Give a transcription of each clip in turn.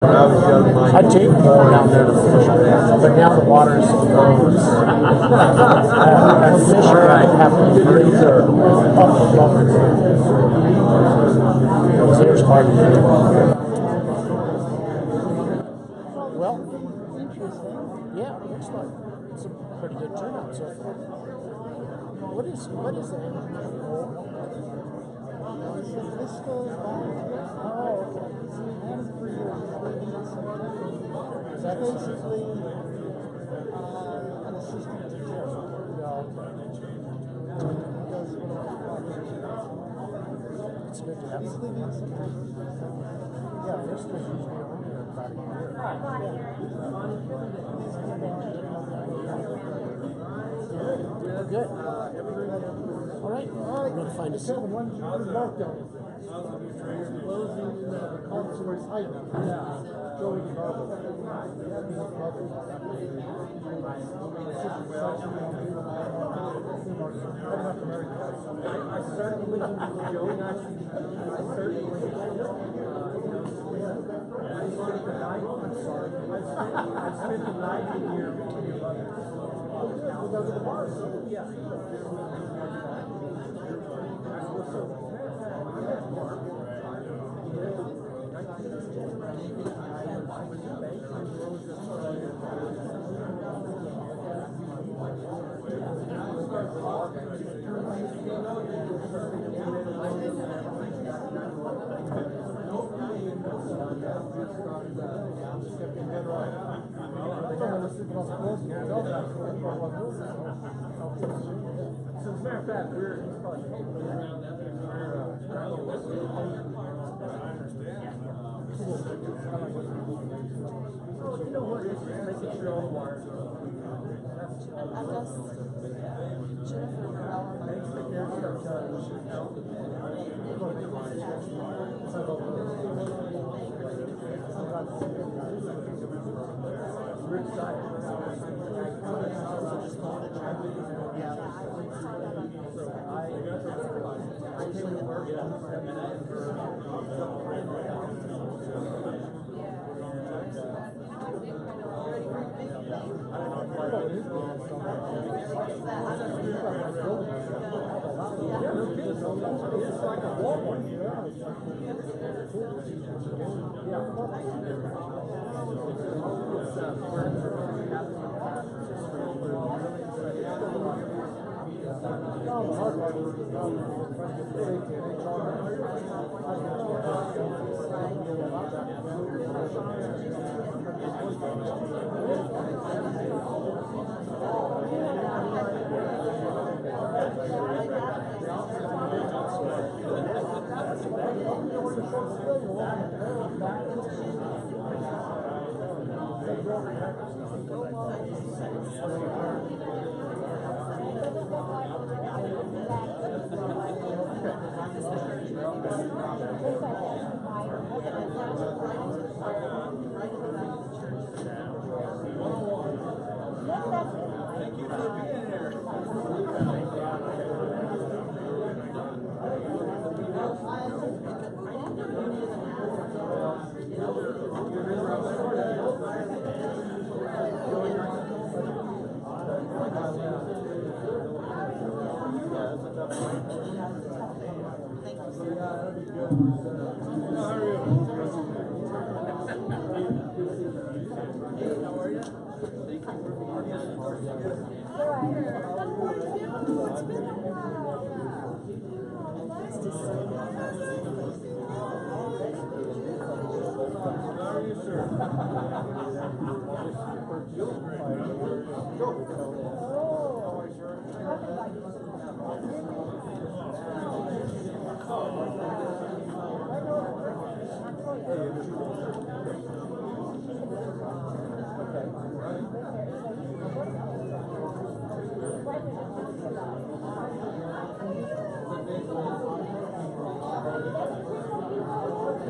I'd take more down there to fish, but now the water is so low. A fisher I'd have to razor up above it. So there's part of it. Well, yeah, it looks like it's a pretty good turnout so far. What is the animal? It's basically an assistant to Jeff. It's good to have. Yeah, this was usually on there about a year. Good. All right. We're going to find a seven. One markdown. Closing the console's height. Joey Garber. I started with Joey. I started with I spent the night here with your mother. We'll go to the bar. Yeah. So as a matter of fact, we're you know what? It's just making sure all the wires are up. We're excited. So I came to work it's like a Walmart.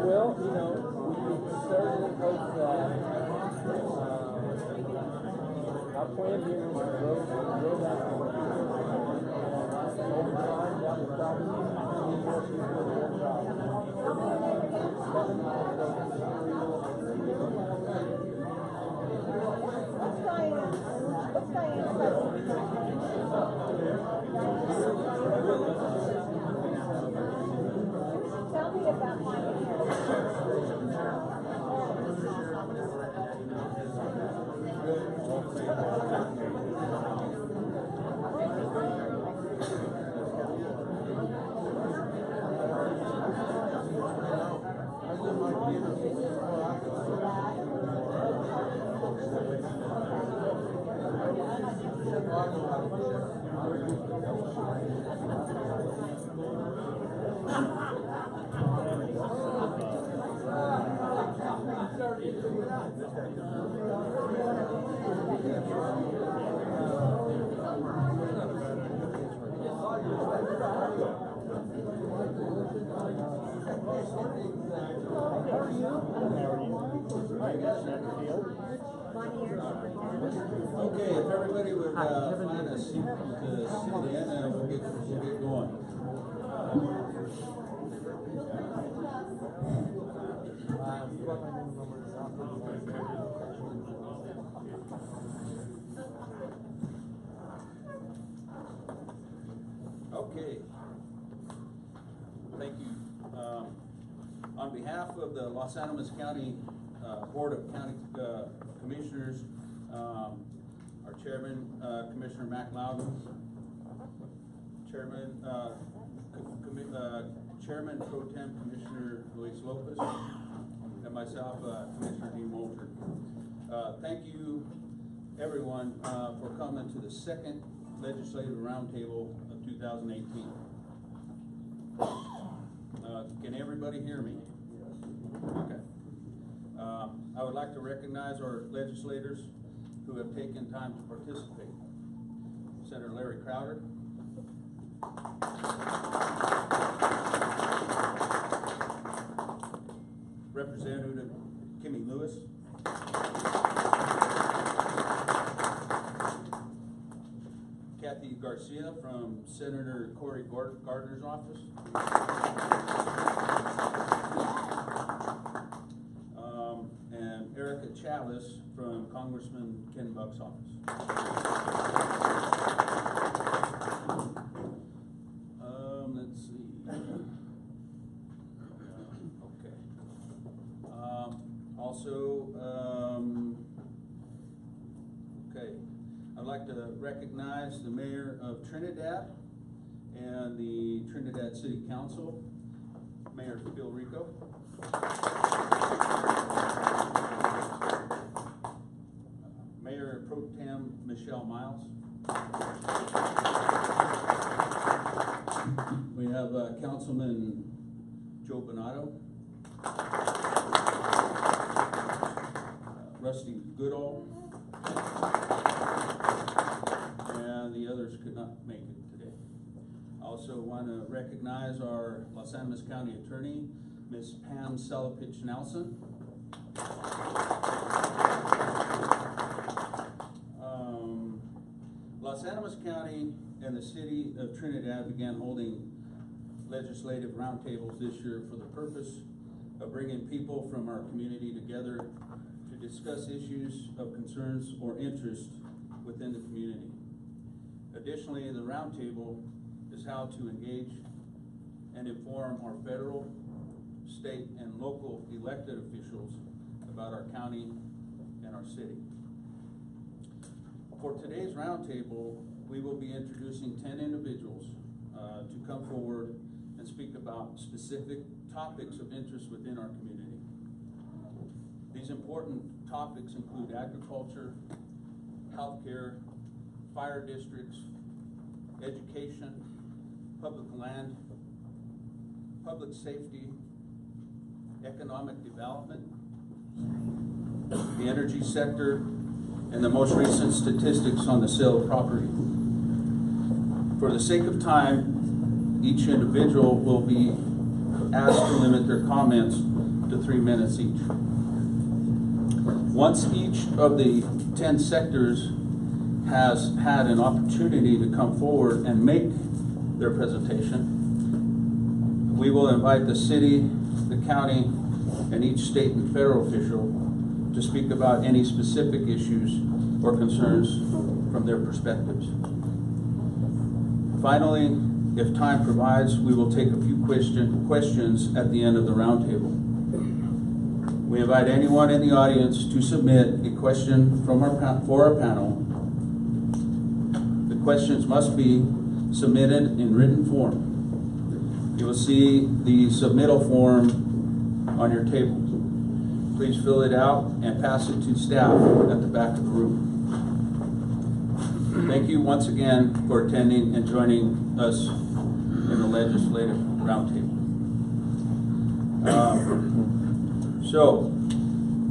Well, you know, we started with our plan here is to grow that over time, that will probably be more people than Okay, if everybody would find a seat to sit in, and we'll get going. Okay. Thank you. On behalf of the Los Animas County Board of County Commissioners, our Chairman, Commissioner Mac Loudon, Chairman Pro Tem Commissioner Luis Lopez, and myself, Commissioner Dean Walter. Thank you, everyone, for coming to the second Legislative Roundtable of 2018. Can everybody hear me? Okay. I would like to recognize our legislators who have taken time to participate. Senator Larry Crowder, Representative Kimmy Lewis, Kathy Garcia from Senator Cory Gardner's office, and Erica Chavez from Congressman Ken Buck's office. Let's see. Okay. Okay. I'd like to recognize the Mayor of Trinidad and the Trinidad City Council, Mayor Phil Rico. Mayor Pro Tem Michelle Miles. We have Councilman Joe Bonato, Rusty Goodall, and the others could not make it today. I also want to recognize our Los Animas County Attorney, Ms. Pam Selapich Nelson. Los Animas County and the City of Trinidad began holding legislative roundtables this year for the purpose of bringing people from our community together to discuss issues of concerns or interest within the community. Additionally, the roundtable is how to engage and inform our federal, state, and local elected officials about our county and our city. For today's roundtable, we will be introducing 10 individuals to come forward and speak about specific topics of interest within our community. These important topics include agriculture, healthcare, fire districts, education, public land, public safety, economic development, the energy sector, and the most recent statistics on the sale of property. For the sake of time, each individual will be asked to limit their comments to 3 minutes each. Once each of the 10 sectors has had an opportunity to come forward and make their presentation, we will invite the city, the county, and each state and federal official to speak about any specific issues or concerns from their perspectives. Finally, if time provides, we will take a few questions at the end of the roundtable. We invite anyone in the audience to submit a question for our panel. The questions must be submitted in written form. You will see the submittal form on your table. Please fill it out and pass it to staff at the back of the room. Thank you once again for attending and joining us in the Legislative Roundtable.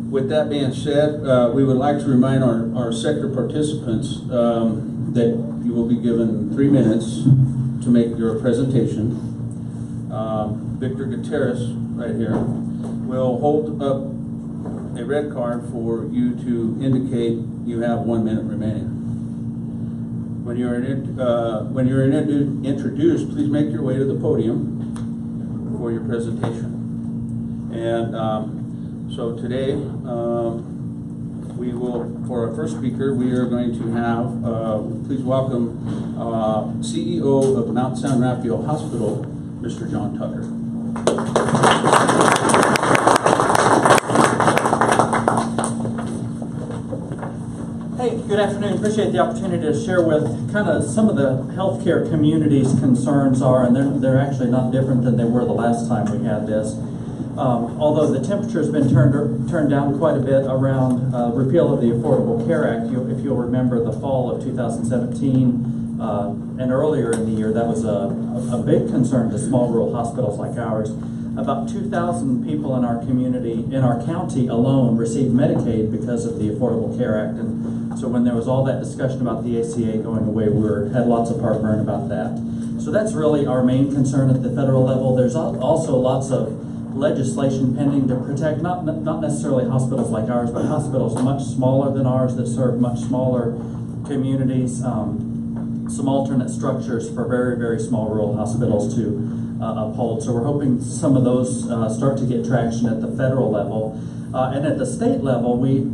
With that being said, we would like to remind our sector participants that you will be given 3 minutes to make your presentation. Victor Gutierrez, right here, will hold up a red card for you to indicate you have 1 minute remaining. When you're introduced, please make your way to the podium for your presentation. And so today, we will, for our first speaker, we are going to have, please welcome CEO of Mount San Rafael Hospital, Mr. John Tucker. Hey, good afternoon. Appreciate the opportunity to share with kind of some of the healthcare community's concerns are, and they're actually not different than they were the last time we had this. Although the temperature has been turned down quite a bit around repeal of the Affordable Care Act, if you'll remember the fall of 2017 and earlier in the year, that was a big concern to small rural hospitals like ours. About 2,000 people in our community, in our county alone, received Medicaid because of the Affordable Care Act. And so when there was all that discussion about the ACA going away, we had lots of heartburn about that. So that's really our main concern at the federal level. There's also lots of legislation pending to protect not necessarily hospitals like ours, but hospitals much smaller than ours that serve much smaller communities. Some alternate structures for very, very small rural hospitals to uphold. So we're hoping some of those start to get traction at the federal level. And at the state level, we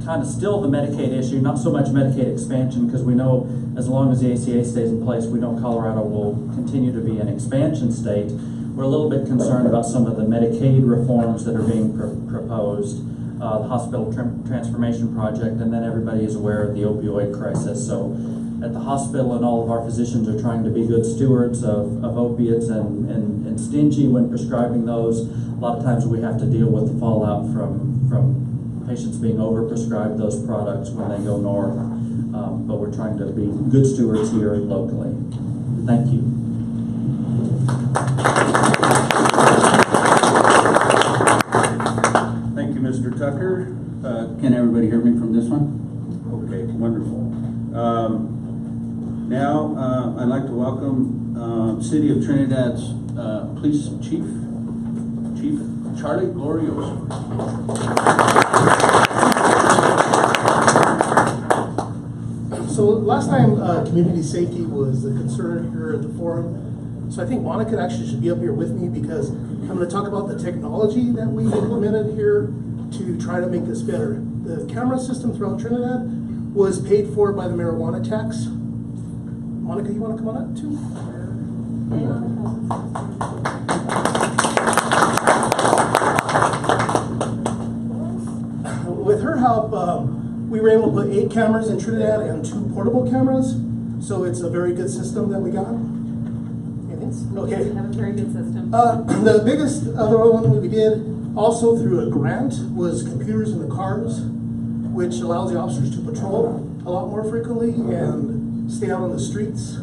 kind of still the Medicaid issue, not so much Medicaid expansion, because we know as long as the ACA stays in place, we know Colorado will continue to be an expansion state. We're a little bit concerned about some of the Medicaid reforms that are being proposed, the Hospital Transformation Project, and then everybody is aware of the opioid crisis. So at the hospital, and all of our physicians are trying to be good stewards of opiates and stingy when prescribing those. A lot of times we have to deal with the fallout from patients being overprescribed those products when they go north. But we're trying to be good stewards here locally. Thank you. Thank you, Mr. Tucker. Can everybody hear me from this one? Okay, wonderful. Now, I'd like to welcome City of Trinidad's Police Chief Charlie Glorioso. So last time community safety was the concern here at the forum. So I think Monica actually should be up here with me because I'm going to talk about the technology that we implemented here to try to make this better. The camera system throughout Trinidad was paid for by the marijuana tax. Monica, you want to come on up too? With her help, we were able to put 8 cameras in Trinidad and 2 portable cameras. So it's a very good system that we got. Okay. We have a very good system. The biggest other one we did, also through a grant, was computers in the cars, which allows the officers to patrol a lot more frequently and stay out on the streets.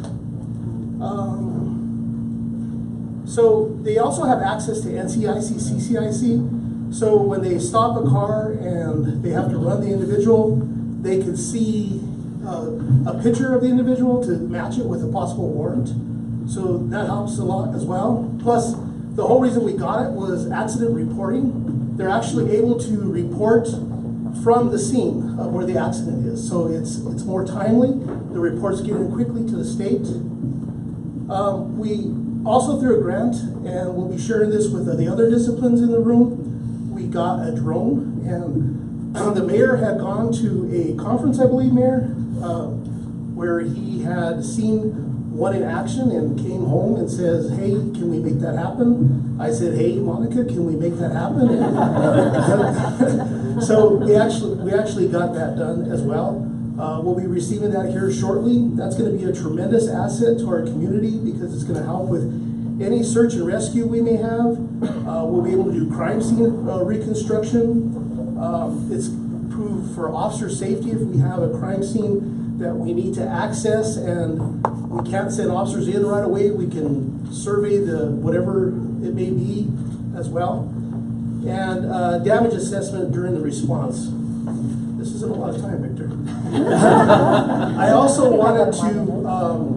So they also have access to NCIC, CCIC. So when they stop a car and they have to run the individual, they can see a picture of the individual to match it with a possible warrant. So that helps a lot as well. Plus, the whole reason we got it was accident reporting. They're actually able to report from the scene of where the accident is. So it's more timely. The reports get in quickly to the state. We also, through a grant, and we'll be sharing this with the other disciplines in the room, we got a drone. And the mayor had gone to a conference, I believe, Mayor, where he had seen one in action and came home and says, hey, can we make that happen? I said, hey, Monica, can we make that happen? So we actually got that done as well. We'll be receiving that here shortly. That's going to be a tremendous asset to our community because it's going to help with any search and rescue we may have. We'll be able to do crime scene reconstruction. It's proved for officer safety if we have a crime scene that we need to access and we can't send officers in right away. We can survey the whatever it may be as well. and damage assessment during the response. This isn't a lot of time, Victor. I also wanted to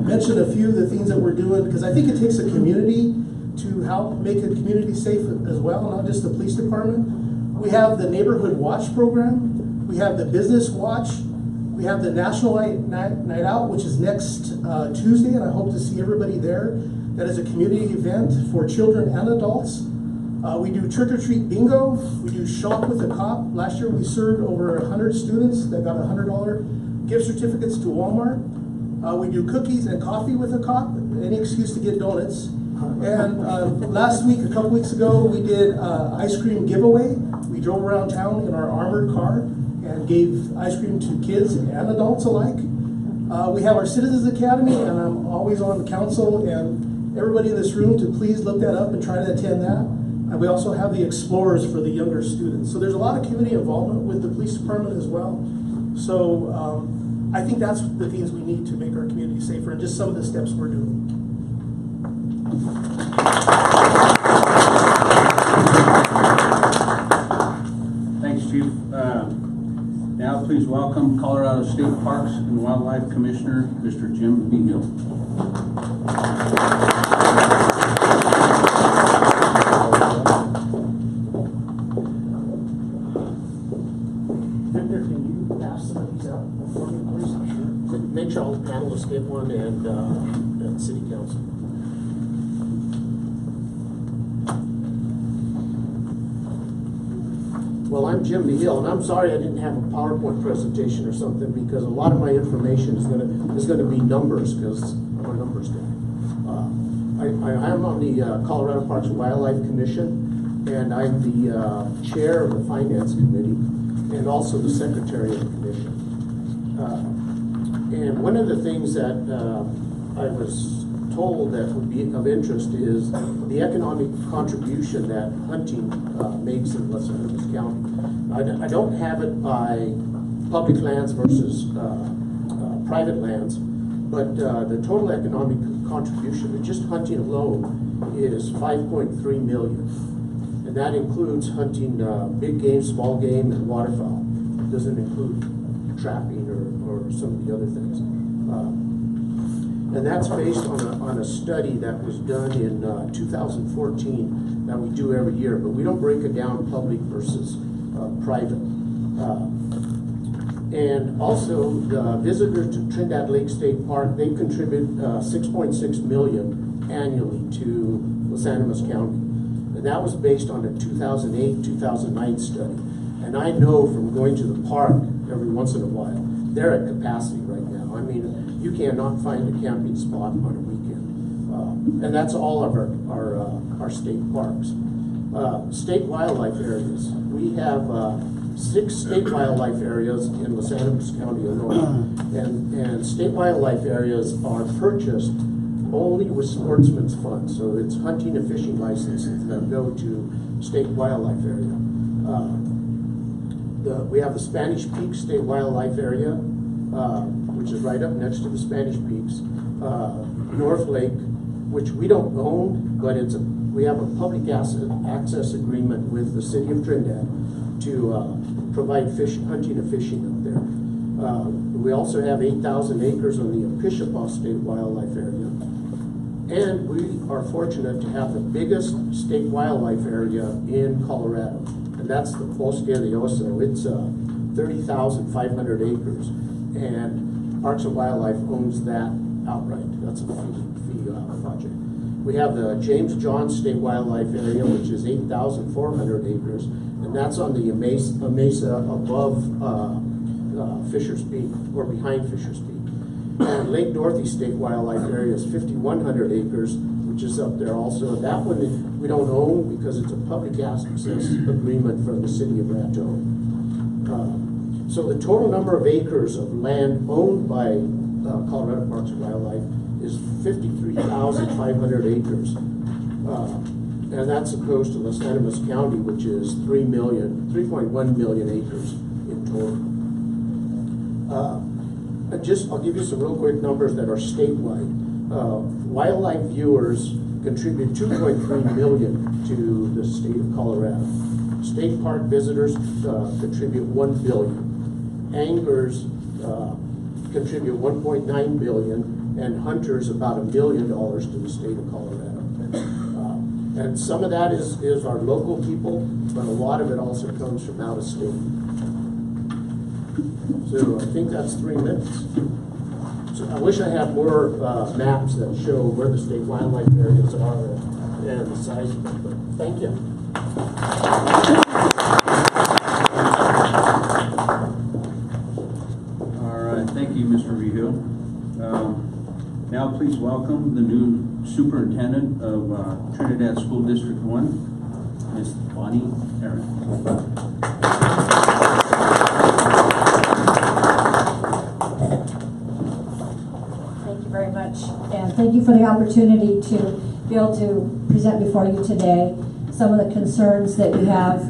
mention a few of the things that we're doing, because I think it takes a community to help make a community safe as well, not just the police department. We have the Neighborhood Watch program. We have the Business Watch. We have the National Night Out, which is next Tuesday, and I hope to see everybody there. That is a community event for children and adults. We do trick-or-treat bingo. We do shop with a cop. Last year we served over 100 students that got $100 gift certificates to Walmart. We do cookies and coffee with a cop, any excuse to get donuts. And last week, a couple weeks ago, we did ice cream giveaway. We drove around town in our armored car and gave ice cream to kids and adults alike. We have our Citizens Academy, and I'm always on council, and everybody in this room to please look that up and try to attend that. And we also have the Explorers for the younger students. So there's a lot of community involvement with the police department as well. So I think that's the things we need to make our community safer, and just some of the steps we're doing. Thanks, Chief. Now please welcome Colorado State Parks and Wildlife Commissioner, Mr. Jim Beagle. Victor, can you pass some of these out for me, please? Sure. Make sure all the panelists get one, and City Council. Well, I'm Jim Behill, and I'm sorry I didn't have a PowerPoint presentation or something, because a lot of my information is gonna be numbers, because I'm a numbers guy. I am on the Colorado Parks and Wildlife Commission, and I'm the chair of the Finance Committee, and also the secretary of the commission. And one of the things that I was told that would be of interest is the economic contribution that hunting makes in Los Angeles County. I don't have it by public lands versus private lands, but the total economic contribution of just hunting alone is $5.3 million. And that includes hunting big game, small game, and waterfowl. It doesn't include trapping or some of the other things. And that's based on a study that was done in 2014 that we do every year, but we don't break it down public versus private. And also, the visitors to Trinidad Lake State Park, they contribute $6.6 million annually to Los Animas County. And that was based on a 2008-2009 study. And I know from going to the park every once in a while, they're at capacity right now. I mean, you cannot find a camping spot on a weekend. And that's all of our state parks. State wildlife areas. We have 6 state wildlife areas in Los Angeles County alone. And state wildlife areas are purchased only with sportsman's funds. So it's hunting and fishing licenses that go to state wildlife area. We have the Spanish Peaks State Wildlife Area, which is right up next to the Spanish Peaks. North Lake, which we don't own, but we have a public access agreement with the city of Trinidad to provide hunting and fishing up there. We also have 8,000 acres on the Piscataway State Wildlife Area. And we are fortunate to have the biggest state wildlife area in Colorado, and that's the Bosque de Oso. It's 30,500 acres, and Parks and Wildlife owns that outright. That's a fee project. We have the James John State Wildlife Area, which is 8,400 acres, and that's on the mesa above Fisher's Peak, or behind Fisher's Peak. And Lake Dorothy State Wildlife Area is 5,100 acres, which is up there also. That one we don't own because it's a public access agreement from the city of Raton. So the total number of acres of land owned by Colorado Parks and Wildlife is 53,500 acres. And that's opposed to Los Animas County, which is 3.1 million acres in total. I'll give you some real quick numbers that are statewide. Wildlife viewers contribute $2.3 million to the state of Colorado. State park visitors contribute $1 billion. Anglers contribute $1.9 billion, and hunters about $1 million to the state of Colorado. And some of that is our local people, but a lot of it also comes from out of state. So I think that's 3 minutes. So I wish I had more maps that show where the state wildlife areas are and the size of them, but thank you. All right, thank you, Mr. Rehill. Now please welcome the new superintendent of Trinidad School District 1, Ms. Bonnie Aaron. Thank you very much, and thank you for the opportunity to be able to present before you today some of the concerns that we have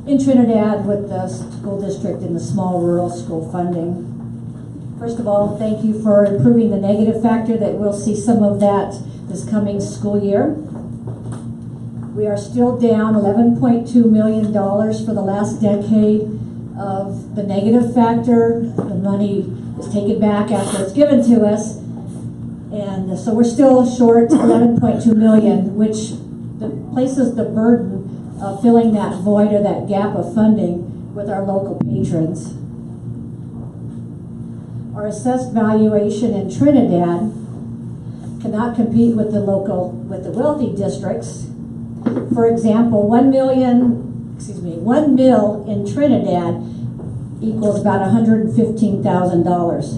in Trinidad with the school district and the small rural school funding. First of all, thank you for improving the negative factor, that we'll see some of that this coming school year. We are still down $11.2 million for the last decade of the negative factor. The money is taken back after it's given to us. And so we're still short $11.2 million, which places the burden of filling that void or that gap of funding with our local patrons. Our assessed valuation in Trinidad cannot compete with the wealthy districts. For example, 1 mil in Trinidad equals about $115,000.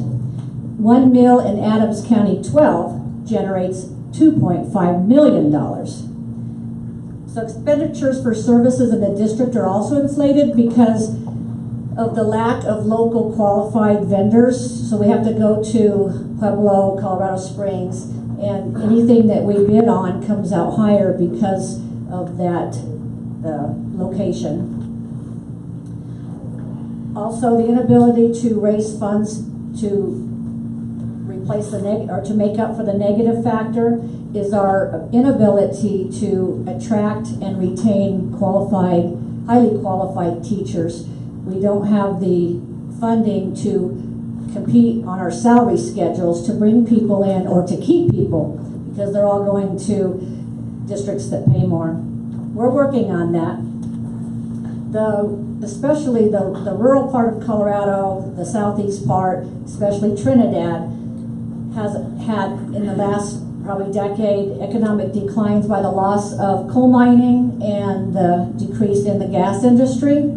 1 mil in Adams County 12 generates $2.5 million. So expenditures for services in the district are also inflated because of the lack of local qualified vendors. So we have to go to Pueblo, Colorado Springs, and anything that we bid on comes out higher because of that location. Also, the inability to raise funds to replace to make up for the negative factor is our inability to attract and retain highly qualified teachers. We don't have the funding to compete on our salary schedules to bring people in or to keep people, because they're all going to districts that pay more. We're working on that. Especially the rural part of Colorado, the southeast part, especially Trinidad, has had in the last probably decade economic declines by the loss of coal mining and the decrease in the gas industry.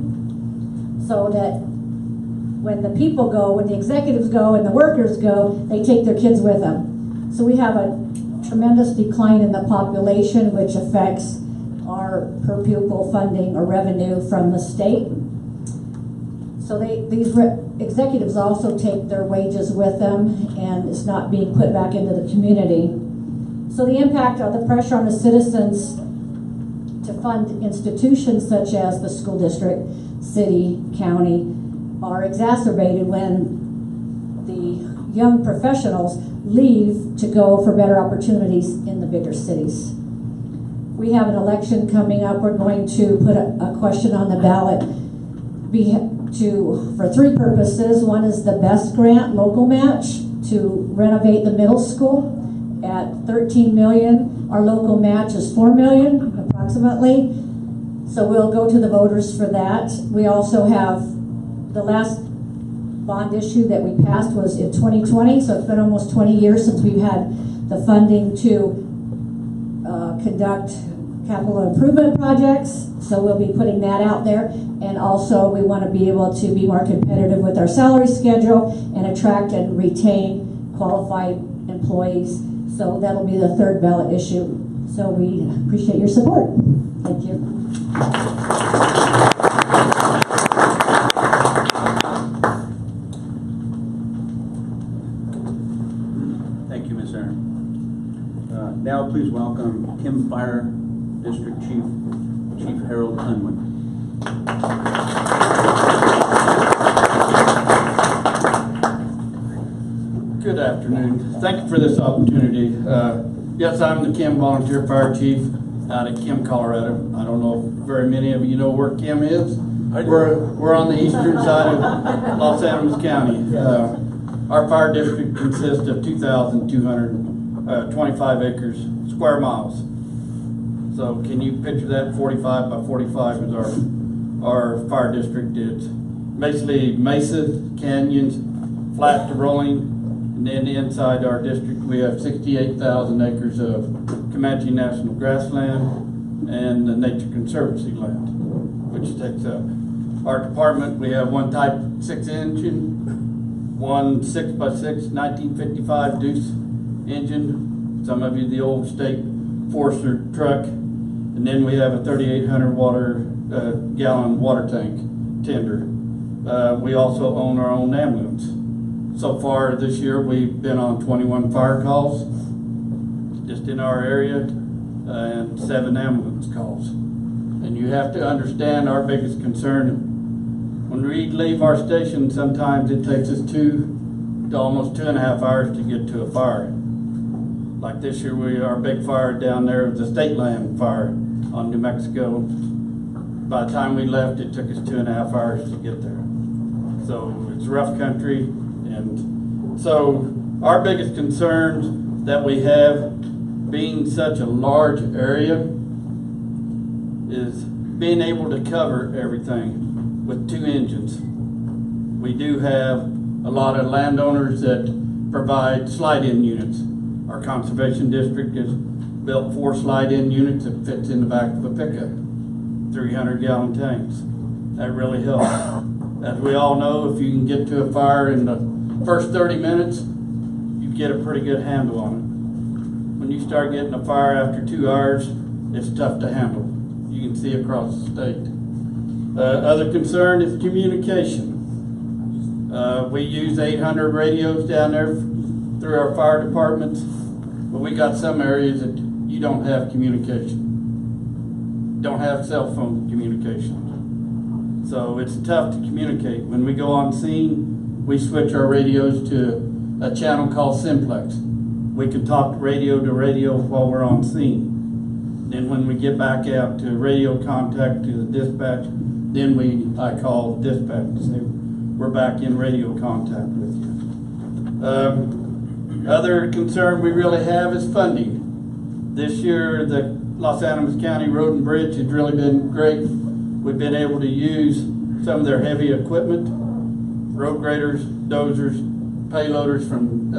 So that when the people go, when the executives go and the workers go, they take their kids with them. So we have a tremendous decline in the population, which affects our per pupil funding or revenue from the state. So these executives also take their wages with them, and it's not being put back into the community. So the impact of the pressure on the citizens to fund institutions such as the school district, city, county, are exacerbated when the young professionals leave to go for better opportunities in the bigger cities. We have an election coming up. We're going to put a question on the ballot for 3 purposes. One is the BEST grant, local match, to renovate the middle school at $13 million. Our local match is $4 million, approximately. So we'll go to the voters for that. We also have the last bond issue that we passed was in 2020, so it's been almost 20 years since we've had the funding to conduct capital improvement projects. So we'll be putting that out there. And also we want to be able to be more competitive with our salary schedule and attract and retain qualified employees. So that'll be the 3rd ballot issue. So we appreciate your support. Thank you. Thank you, Ms. Aaron. Now please welcome Kim Fire District Chief Harold Unwin. Good afternoon. Thank you for this opportunity. Yes, I'm the Kim Volunteer Fire Chief out of Kim, Colorado. I don't know very many of you know where Kim is. I do. We're on the eastern side of Los Animas County. Our fire district consists of 2,225 acres, square miles. So can you picture that? 45 by 45 is our fire district. It's basically mesas, canyons, flat to rolling, and then inside our district we have 68,000 acres of Comanche National Grassland and the Nature Conservancy land, which takes up. Our department, we have one Type 6 engine, one 6x6 1955 Deuce engine, some of you the old state Forester truck, and then we have a 3,800 gallon water tank tender. We also own our own ambulance. So far this year, we've been on 21 fire calls just in our area and 7 ambulance calls. And you have to understand our biggest concern, when we leave our station, sometimes it takes us 2 to almost 2.5 hours to get to a fire. Like this year, our big fire down there, the state land fire on New Mexico. By the time we left, it took us 2.5 hours to get there. So it's rough country, and so our biggest concerns that we have, being such a large area, is being able to cover everything with 2 engines. We do have a lot of landowners that provide slide-in units. Our conservation district has built 4 slide-in units that fits in the back of a pickup, 300-gallon tanks. That really helps. As we all know, if you can get to a fire in the first 30 minutes, you get a pretty good handle on it. When you start getting a fire after 2 hours, it's tough to handle. You can see across the state. Other concern is communication. We use 800 radios down there through our fire departments, but we got some areas that you don't have communication. Don't have cell phone communication. So it's tough to communicate. When we go on scene, we switch our radios to a channel called simplex. We can talk radio to radio while we're on scene. Then when we get back out to radio contact to the dispatch, then I call dispatch and say, we're back in radio contact with you. Other concern we really have is funding. This year, the Los Animas County Road and Bridge has really been great. We've been able to use some of their heavy equipment, road graders, dozers, payloaders from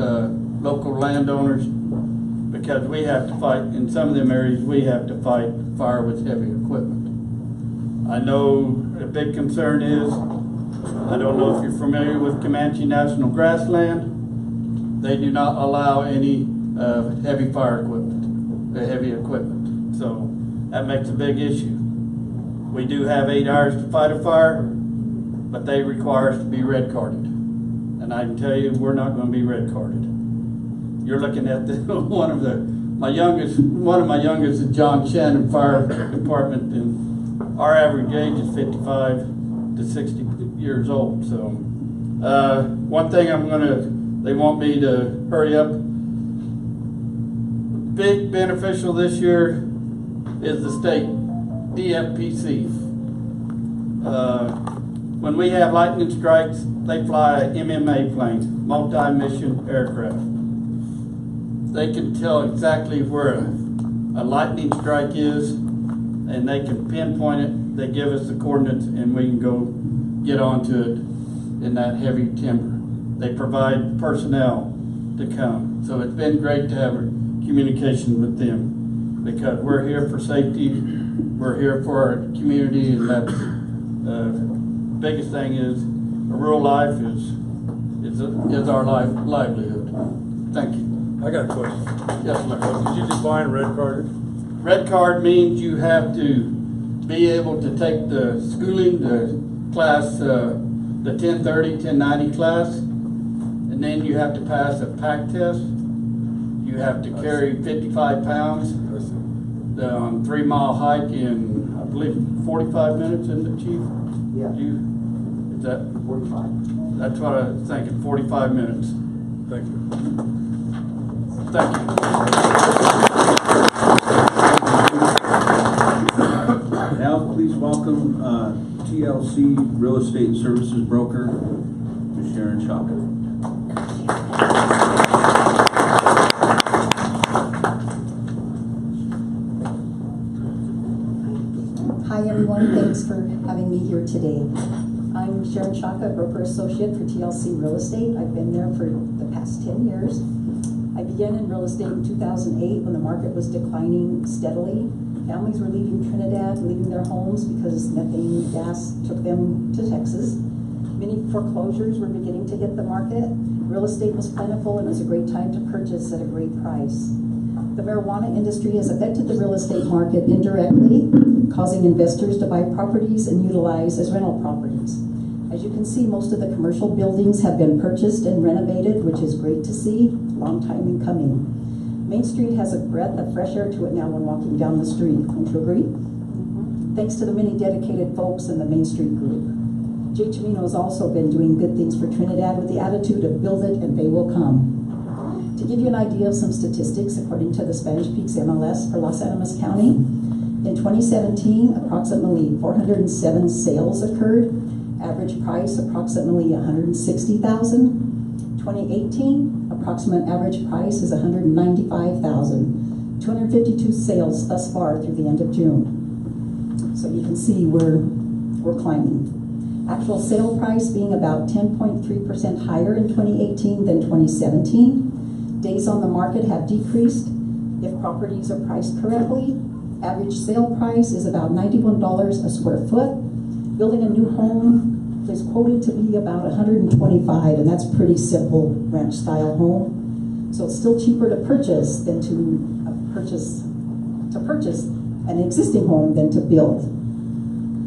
local landowners, because we have to fight, in some of them areas, we have to fight fire with heavy equipment. I know a big concern is, I don't know if you're familiar with Comanche National Grassland, they do not allow any heavy fire equipment, heavy equipment. So that makes a big issue. We do have 8 hours to fight a fire, but they require us to be red carded. And I can tell you, we're not going to be red carded. You're looking at one of my youngest is John Shannon Fire Department, and our average age is 55 to 60 years old. So one thing they want me to hurry up. Big beneficial this year is the state DFPC. When we have lightning strikes, they fly MMA planes, multi-mission aircraft. They can tell exactly where a lightning strike is, and they can pinpoint it. They give us the coordinates, and we can go get onto it in that heavy timber. They provide personnel to come. So it's been great to have communication with them, because we're here for safety, we're here for our community, and that's biggest thing is a rural life is our livelihood. Thank you. I got a question. Yes, sir. Did you define red carded? Red card means you have to be able to take the schooling, the class, the 1030, 1090 class, and then you have to pass a pack test. You have to carry 55 pounds on 3-mile hike in, I believe, 45 minutes, isn't it, Chief? Yeah. Is that 45. That's what I was thinking, 45 minutes. Thank you. Thank you. Now, please TLC Real Estate Services Broker, Ms. Sharon Shaka. Hi everyone, thanks for having me here today. I'm Sharon Shaka, Broker Associate for TLC Real Estate. I've been there for the past 10 years. I began in real estate in 2008 when the market was declining steadily. Families were leaving Trinidad, leaving their homes because methane gas took them to Texas. Many foreclosures were beginning to hit the market. Real estate was plentiful and it was a great time to purchase at a great price. The marijuana industry has affected the real estate market indirectly, causing investors to buy properties and utilize as rental properties. As you can see, most of the commercial buildings have been purchased and renovated, which is great to see. Long time in coming. Main Street has a breath of fresh air to it now when walking down the street. Don't you agree? Thanks to the many dedicated folks in the Main Street group. Jay Chimino has also been doing good things for Trinidad with the attitude of build it and they will come. To give you an idea of some statistics, according to the Spanish Peaks MLS for Los Animas County, in 2017, approximately 407 sales occurred. Average price approximately $160,000. 2018, approximate average price is $195,000. 252 sales thus far through the end of June. So you can see we're climbing. Actual sale price being about 10.3% higher in 2018 than 2017. Days on the market have decreased if properties are priced correctly. Average sale price is about $91 a square foot. Building a new home is quoted to be about $125, and that's pretty simple ranch style home. So it's still cheaper to purchase than to purchase an existing home than to build.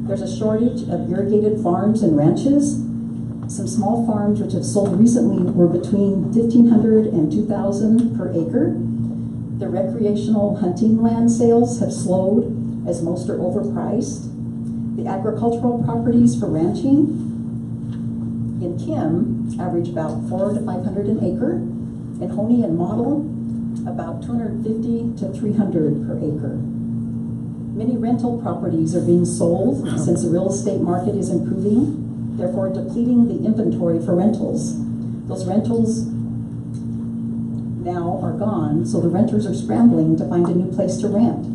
There's a shortage of irrigated farms and ranches. Some small farms which have sold recently were between $1,500 and $2,000 per acre. The recreational hunting land sales have slowed as most are overpriced. The agricultural properties for ranching in Kim average about $400 to $500 an acre. In Honey and Model, about $250 to $300 per acre. Many rental properties are being sold since the real estate market is improving, therefore depleting the inventory for rentals. Those rentals now are gone, so the renters are scrambling to find a new place to rent.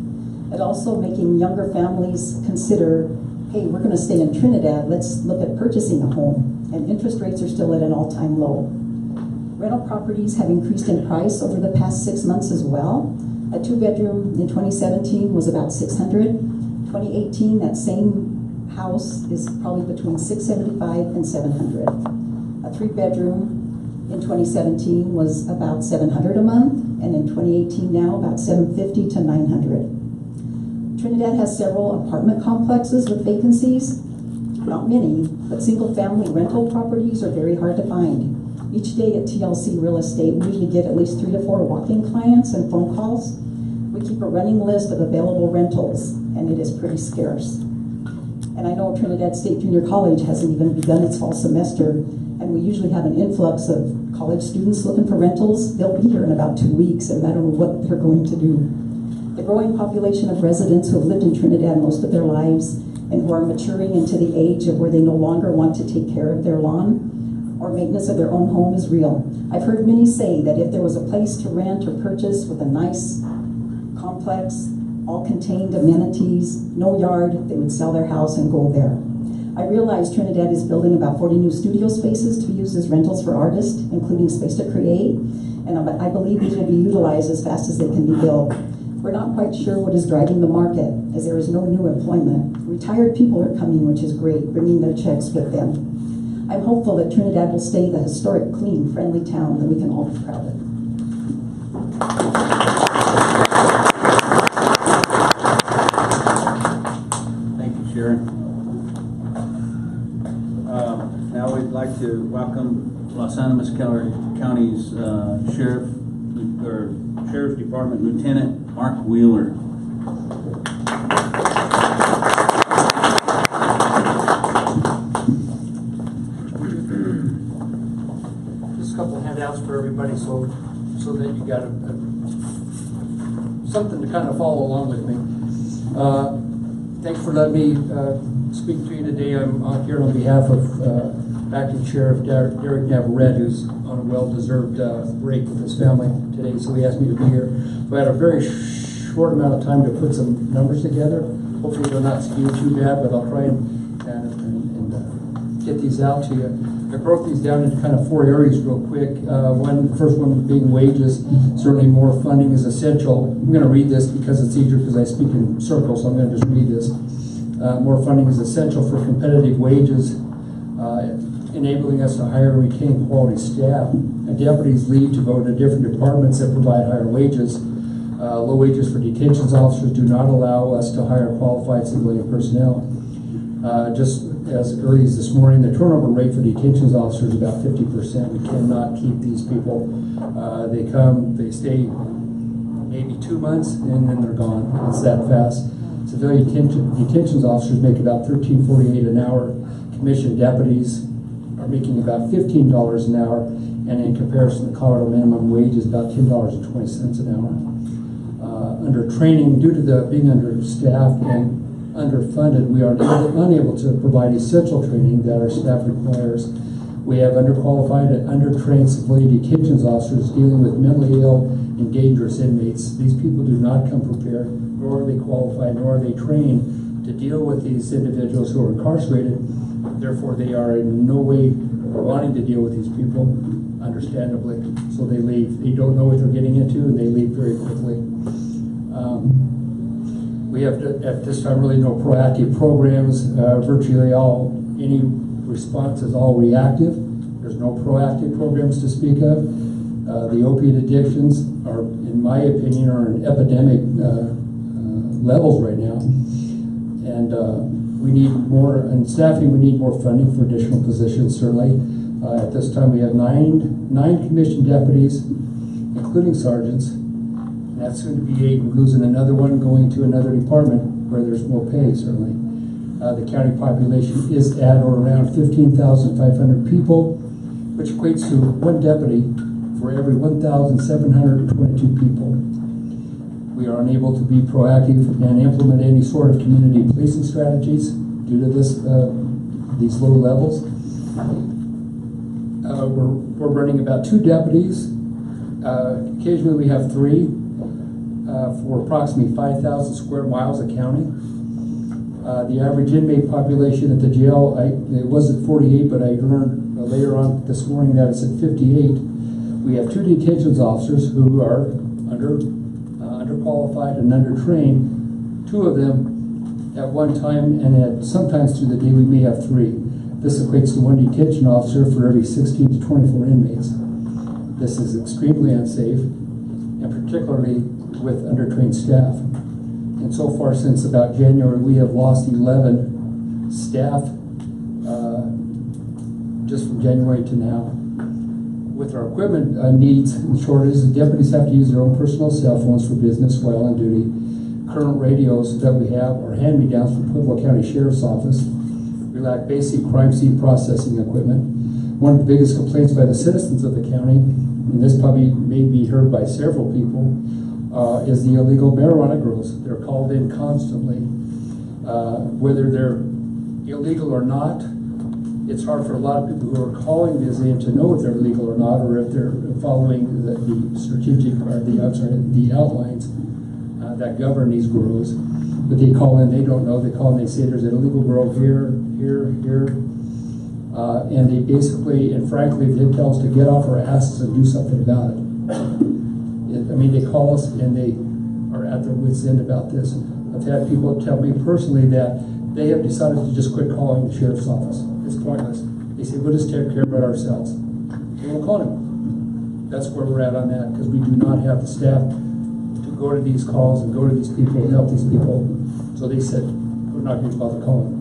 It also making younger families consider, hey, we're gonna stay in Trinidad, let's look at purchasing a home. And interest rates are still at an all-time low. Rental properties have increased in price over the past 6 months as well. A 2-bedroom in 2017 was about $600. 2018, that same house is probably between $675 and $700. A 3-bedroom in 2017 was about $700 a month, and in 2018 now about $750 to $900. Trinidad has several apartment complexes with vacancies. Not many, but single-family rental properties are very hard to find. Each day at TLC Real Estate, we usually get at least 3 to 4 walk-in clients and phone calls. We keep a running list of available rentals, and it is pretty scarce. And I know Trinidad State Junior College hasn't even begun its fall semester, and we usually have an influx of college students looking for rentals. They'll be here in about 2 weeks, and I don't know what they're going to do. The growing population of residents who have lived in Trinidad most of their lives and who are maturing into the age of where they no longer want to take care of their lawn or maintenance of their own home is real. I've heard many say that if there was a place to rent or purchase with a nice complex, all contained amenities, no yard, they would sell their house and go there. I realize Trinidad is building about 40 new studio spaces to be used as rentals for artists, including space to create, and I believe these will be utilized as fast as they can be built. We're not quite sure what is driving the market, as there is no new employment. Retired people are coming, which is great, bringing their checks with them. I'm hopeful that Trinidad will stay the historic, clean, friendly town that we can all be proud of. Thank you, Sharon. Now we'd like to welcome Los Animas County's Sheriff's Department Lieutenant Mark Wheeler. Just a couple of handouts for everybody, so that you got something to kind of follow along with me. Thanks for letting me speak to you today. I'm here on behalf of Acting Sheriff Derek Navarrete, who's on a well-deserved break with his family today, so he asked me to be here. So I had a very short amount of time to put some numbers together. Hopefully they're not skewed too bad, but I'll try and get these out to you. I broke these down into kind of 4 areas real quick. First one being wages. Certainly more funding is essential. I'm going to read this because it's easier because I speak in circles, so I'm going to just read this. More funding is essential for competitive wages, enabling us to hire and retain quality staff. And deputies leave to go to different departments that provide higher wages. Low wages for detentions officers do not allow us to hire qualified civilian personnel. Just as early as this morning, the turnover rate for detentions officers is about 50%. We cannot keep these people. They come, they stay maybe 2 months, and then they're gone. It's that fast. Civilian detentions officers make about $13.48 an hour. Commissioned deputies are making about $15 an hour, and in comparison, the Colorado minimum wage is about $10.20 an hour. Under training, due to being understaffed and underfunded, we are unable to provide essential training that our staff requires. We have underqualified and undertrained civilian detentions officers dealing with mentally ill and dangerous inmates. These people do not come prepared, nor are they qualified, nor are they trained to deal with these individuals who are incarcerated. Therefore, they are in no way wanting to deal with these people, understandably. So they leave. They don't know what they're getting into, and they leave very quickly. We have, at this time, really no proactive programs. Virtually any response is all reactive. There's no proactive programs to speak of. The opiate addictions are, in my opinion, are in epidemic levels right now. And we need more, and staffing, we need more funding for additional positions, certainly. At this time, we have nine commissioned deputies, including sergeants. And that's soon to be 8. We're losing another one, going to another department where there's more pay, certainly. The county population is at or around 15,500 people, which equates to 1 deputy for every 1,722 people. We are unable to be proactive and implement any sort of community policing strategies due to these low levels. We're running about 2 deputies. Occasionally we have 3 for approximately 5,000 square miles of county. The average inmate population at the jail, it was at 48, but I learned later on this morning that it's at 58. We have 2 detentions officers who are underqualified and undertrained. 2 of them at one time, and sometimes through the day we may have 3. This equates to 1 detention officer for every 16 to 24 inmates. This is extremely unsafe, and particularly with undertrained staff. And so far since about January, we have lost 11 staff just from January to now. With our equipment needs and shortages, the deputies have to use their own personal cell phones for business while on duty. Current radios that we have are hand-me-downs from Pueblo County Sheriff's Office. We lack basic crime scene processing equipment. One of the biggest complaints by the citizens of the county, and this probably may be heard by several people, is the illegal marijuana grows. They're called in constantly. Whether they're illegal or not, it's hard for a lot of people who are calling this in to know if they're legal or not, or if they're following the strategic, or the outlines that govern these grows. But they call in, they don't know. They call in, they say there's an illegal grow here, and they basically, and frankly, they tell us to get off our asses and do something about it. I mean, they call us and they are at their wits' end about this. I've had people tell me personally that they have decided to just quit calling the sheriff's office. It's pointless. They say, we'll just take care of it ourselves. They won't call him. That's where we're at on that, because we do not have the staff to go to these calls and go to these people and help these people. So they said, we're not going to bother calling.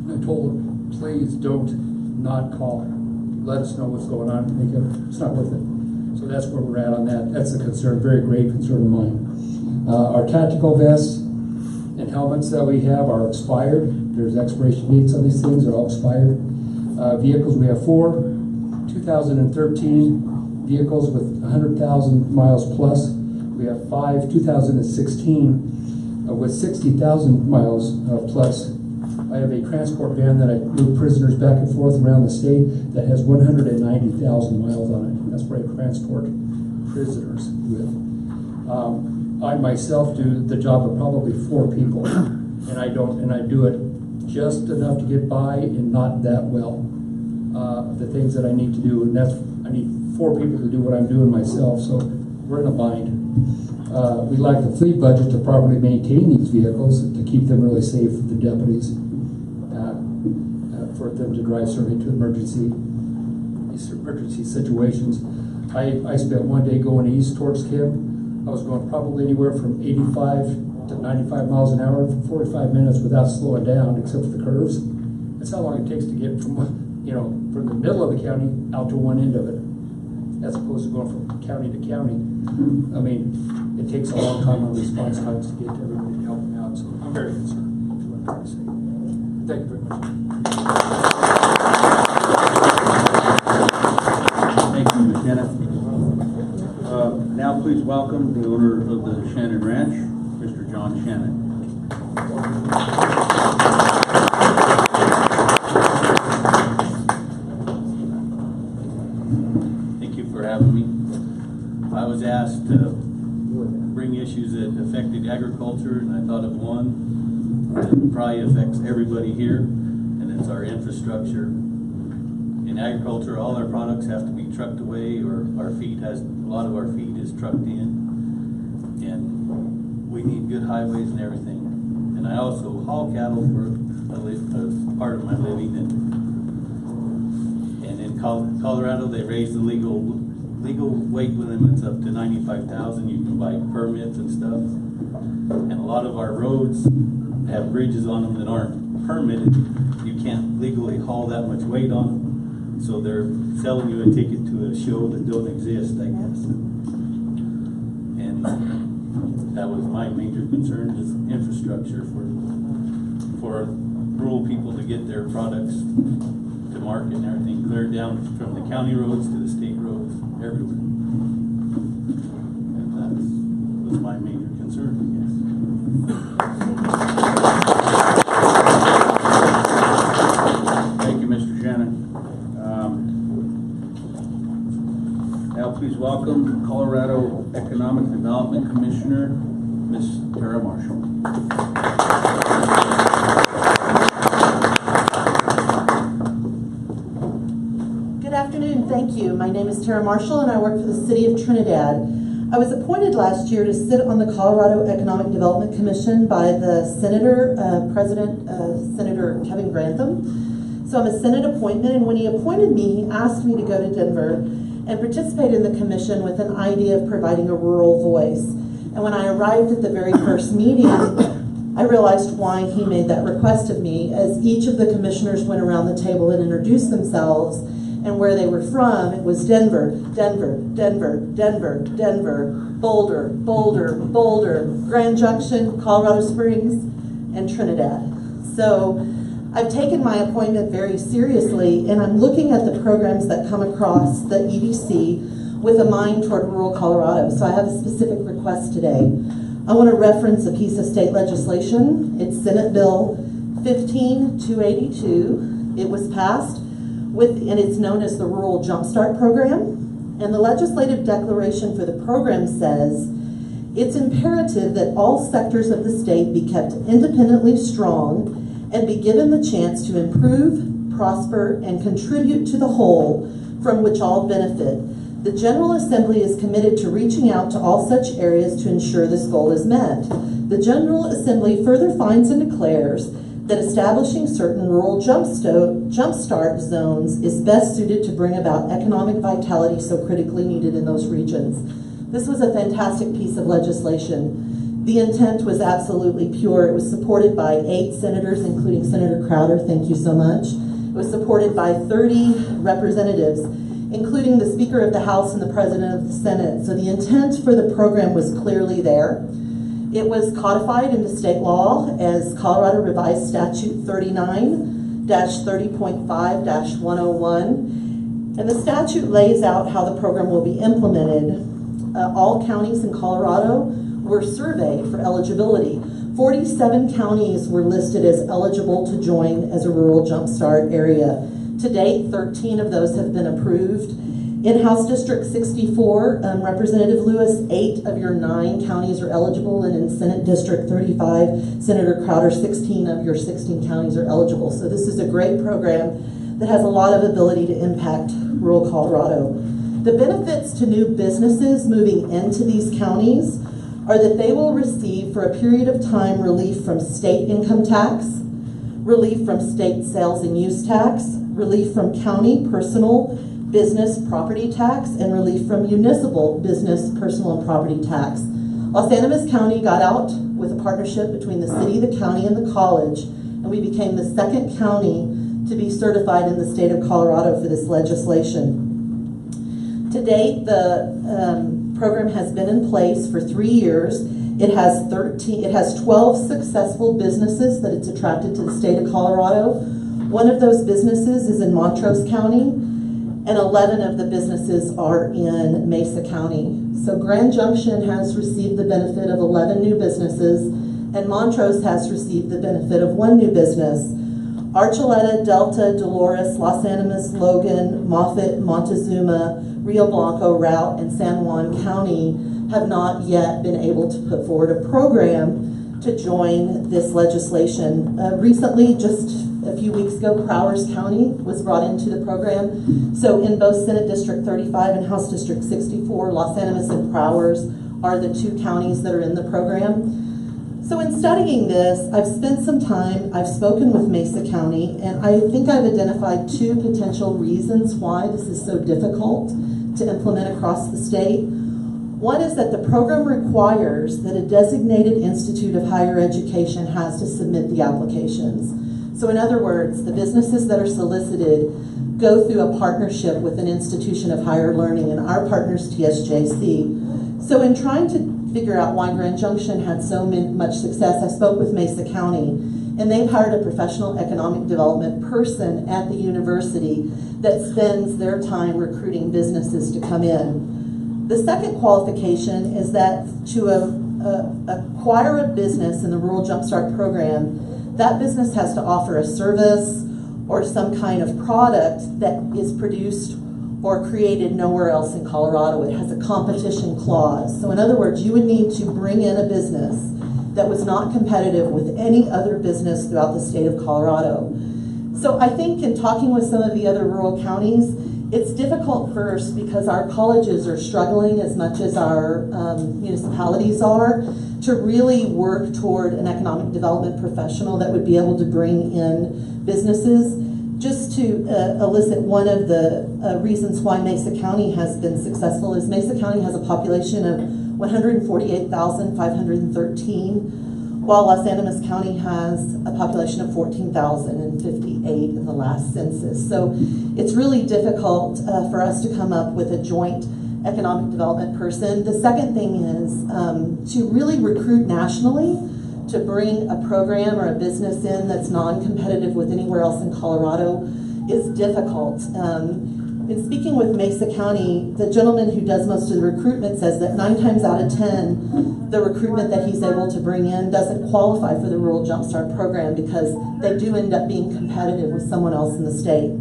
And I told them, please don't not call. Let us know what's going on. It's not worth it. So that's where we're at on that. That's a concern, very grave concern of mine. Our tactical vests and helmets that we have are expired. There's expiration dates on these things, they're all expired. Vehicles, we have 4 2013 vehicles with 100,000 miles plus. We have 5 2016 with 60,000 miles plus. I have a transport van that I move prisoners back and forth around the state that has 190,000 miles on it. That's where I transport prisoners with. I myself do the job of probably 4 people, and I do it just enough to get by and not that well. The things that I need to do, and I need 4 people to do what I'm doing myself, so we're in a bind. We lack the fleet budget to properly maintain these vehicles, to keep them really safe for the deputies, for them to drive certainly to emergency situations. I spent one day going east towards Kim. I was going probably anywhere from 85 to 95 miles an hour for 45 minutes without slowing down, except for the curves. That's how long it takes to get from the middle of the county out to one end of it, as opposed to going from county to county. I mean, it takes a long time on response times to get to everybody to help them out, so I'm very concerned. That's what I'm trying to say. Thank you very much. Thank you, Ms. Shannon. Now please welcome the owner of the Shannon Ranch, Mr. John Shannon. Thank you for having me. I was asked to bring issues that affected agriculture, and I thought of one that probably affects everybody here, and it's our infrastructure. In agriculture, all our products have to be trucked away, or a lot of our feed is trucked in, and we need good highways and everything. And I also haul cattle for as part of my living, and in Colorado they raised the legal weight limits up to 95,000. You can buy permits and stuff, and a lot of our roads have bridges on them that aren't permitted. You can't legally haul that much weight on them. So they're selling you a ticket to a show that don't exist, I guess. And that was my major concern, is infrastructure for rural people to get their products to market and everything, cleared down from the county roads to the state roads, everywhere. And that was my major concern, yes. Thank you, Mr. Shannon. Now please welcome Colorado Economic Development Commissioner, Ms. Tara Marshall. Good afternoon, thank you. My name is Tara Marshall and I work for the City of Trinidad. I was appointed last year to sit on the Colorado Economic Development Commission by the Senator Kevin Grantham. So I'm a Senate appointment, and when he appointed me, he asked me to go to Denver and participate in the commission with an idea of providing a rural voice. And when I arrived at the very first meeting, I realized why he made that request of me. As each of the commissioners went around the table and introduced themselves and where they were from, it was Denver, Denver, Denver, Denver, Denver, Boulder, Boulder, Boulder, Grand Junction, Colorado Springs, and Trinidad. So I've taken my appointment very seriously, and I'm looking at the programs that come across the EDC with a mind toward rural Colorado. So I have a specific request today. I want to reference a piece of state legislation. It's Senate Bill 15282. It was passed and it's known as the Rural Jumpstart Program. And the legislative declaration for the program says, it's imperative that all sectors of the state be kept independently strong and be given the chance to improve, prosper, and contribute to the whole from which all benefit. The General Assembly is committed to reaching out to all such areas to ensure this goal is met. The General Assembly further finds and declares that establishing certain rural jumpstart zones is best suited to bring about economic vitality so critically needed in those regions. This was a fantastic piece of legislation. The intent was absolutely pure. It was supported by 8 senators, including Senator Crowder, thank you so much. It was supported by 30 representatives, including the Speaker of the House and the President of the Senate. So the intent for the program was clearly there. It was codified into state law as Colorado Revised Statute 39-30.5-101. And the statute lays out how the program will be implemented. All counties in Colorado were surveyed for eligibility. 47 counties were listed as eligible to join as a rural jumpstart area. To date, 13 of those have been approved. In House District 64, Representative Lewis, 8 of your 9 counties are eligible, and in Senate District 35, Senator Crowder, 16 of your 16 counties are eligible. So this is a great program that has a lot of ability to impact rural Colorado. The benefits to new businesses moving into these counties are that they will receive for a period of time relief from state income tax, relief from state sales and use tax, relief from county personal business property tax, and relief from municipal business personal and property tax. Los Animas County got out with a partnership between the city, the county, and the college, and we became the second county to be certified in the state of Colorado for this legislation. To date, the program has been in place for 3 years. It has 12 successful businesses that it's attracted to the state of Colorado. One of those businesses is in Montrose County, and 11 of the businesses are in Mesa County. So Grand Junction has received the benefit of 11 new businesses, and Montrose has received the benefit of 1 new business. Archuleta, Delta, Dolores, Los Animas, Logan, Moffett, Montezuma, Rio Blanco, Routt, and San Juan County have not yet been able to put forward a program to join this legislation. Recently, just a few weeks ago, Prowers County was brought into the program. So in both Senate District 35 and House District 64, Los Animas and Prowers are the 2 counties that are in the program. So in studying this, I've spent some time, I've spoken with Mesa County, and I think I've identified 2 potential reasons why this is so difficult to implement across the state. One is that the program requires that a designated institute of higher education has to submit the applications. So in other words, the businesses that are solicited go through a partnership with an institution of higher learning, and our partner's TSJC. So in trying to figure out why Grand Junction had so much success, I spoke with Mesa County, and they've hired a professional economic development person at the university that spends their time recruiting businesses to come in. The second qualification is that to acquire a business in the Rural Jumpstart program, that business has to offer a service or some kind of product that is produced or created nowhere else in Colorado. It has a competition clause. So in other words, you would need to bring in a business that was not competitive with any other business throughout the state of Colorado. So I think in talking with some of the other rural counties, it's difficult first because our colleges are struggling as much as our municipalities are to really work toward an economic development professional that would be able to bring in businesses. Just to elicit one of the reasons why Mesa County has been successful is Mesa County has a population of 148,513, while Los Animas County has a population of 14,058 in the last census. So it's really difficult for us to come up with a joint economic development person. The second thing is to really recruit nationally to bring a program or a business in that's non-competitive with anywhere else in Colorado is difficult. In speaking with Mesa County, the gentleman who does most of the recruitment says that 9 times out of 10, the recruitment that he's able to bring in doesn't qualify for the Rural Jumpstart program because they do end up being competitive with someone else in the state.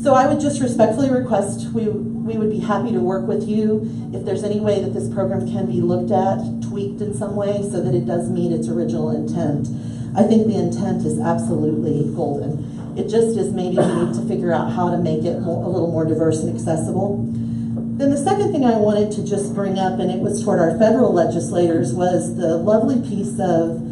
So I would just respectfully request we would be happy to work with you if there's any way that this program can be looked at, tweaked in some way so that it does meet its original intent. I think the intent is absolutely golden. It just is maybe we need to figure out how to make it a little more diverse and accessible. Then the second thing I wanted to just bring up, and it was toward our federal legislators, was the lovely piece of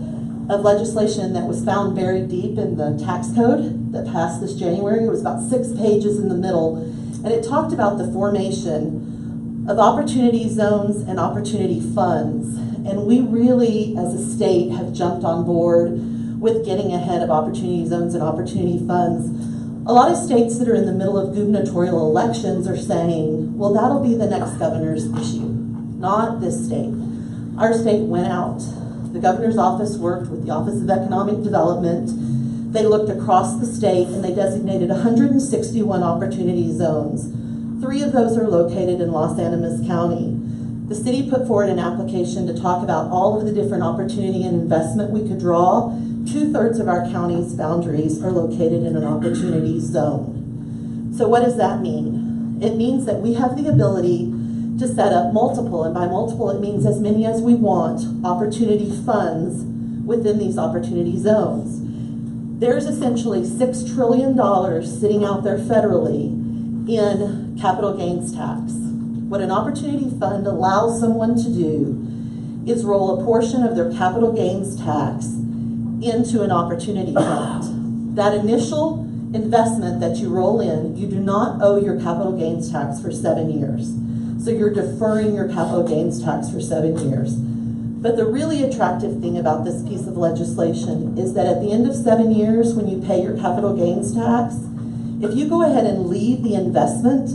legislation that was found buried deep in the tax code that passed this January. It was about 6 pages in the middle, and it talked about the formation of opportunity zones and opportunity funds. And we really, as a state, have jumped on board with getting ahead of opportunity zones and opportunity funds. A lot of states that are in the middle of gubernatorial elections are saying, well, that'll be the next governor's issue, not this state. Our state went out. The governor's office worked with the Office of Economic Development. They looked across the state and they designated 161 opportunity zones. 3 of those are located in Los Animas County. The city put forward an application to talk about all of the different opportunity and investment we could draw. 2/3 of our county's boundaries are located in an opportunity zone. So what does that mean? It means that we have the ability to set up multiple, and by multiple it means as many as we want, opportunity funds within these opportunity zones. There's essentially $6 trillion sitting out there federally in capital gains tax. What an opportunity fund allows someone to do is roll a portion of their capital gains tax into an opportunity fund. That initial investment that you roll in, you do not owe your capital gains tax for 7 years. So you're deferring your capital gains tax for 7 years. But the really attractive thing about this piece of legislation is that at the end of 7 years, when you pay your capital gains tax, if you go ahead and leave the investment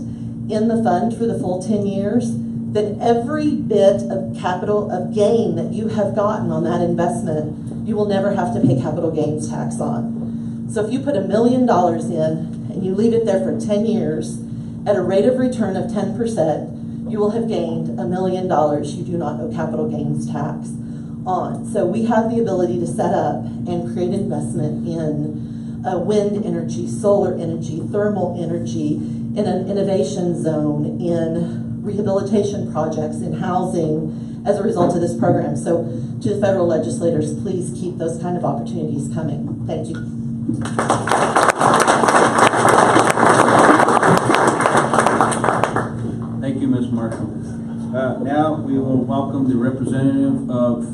in the fund for the full 10 years, then every bit of capital of gain that you have gotten on that investment, you will never have to pay capital gains tax on. So if you put $1 million in and you leave it there for 10 years at a rate of return of 10%, you will have gained $1 million you do not owe capital gains tax on. So we have the ability to set up and create investment in wind energy, solar energy, thermal energy, in an innovation zone, in rehabilitation projects, in housing as a result of this program. So to the federal legislators, please keep those kind of opportunities coming. Thank you. Thank you, Ms. Marshall. Now we will welcome the representative of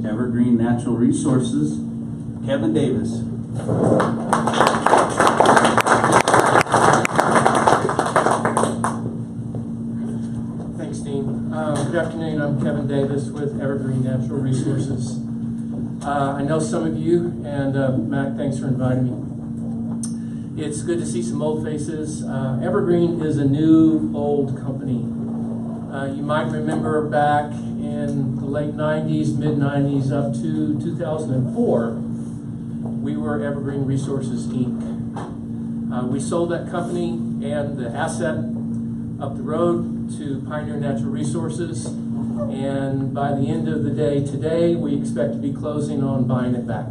Evergreen Natural Resources, Kevin Davis. Thanks, Dean. Good afternoon. I'm Kevin Davis with Evergreen Natural Resources. I know some of you, and Mac, thanks for inviting me. It's good to see some old faces. Evergreen is a new, old company. You might remember back in the late 90s, mid-90s, up to 2004, we were Evergreen Resources, Inc. We sold that company and the asset up the road to Pioneer Natural Resources, and by the end of the day today, we expect to be closing on buying it back.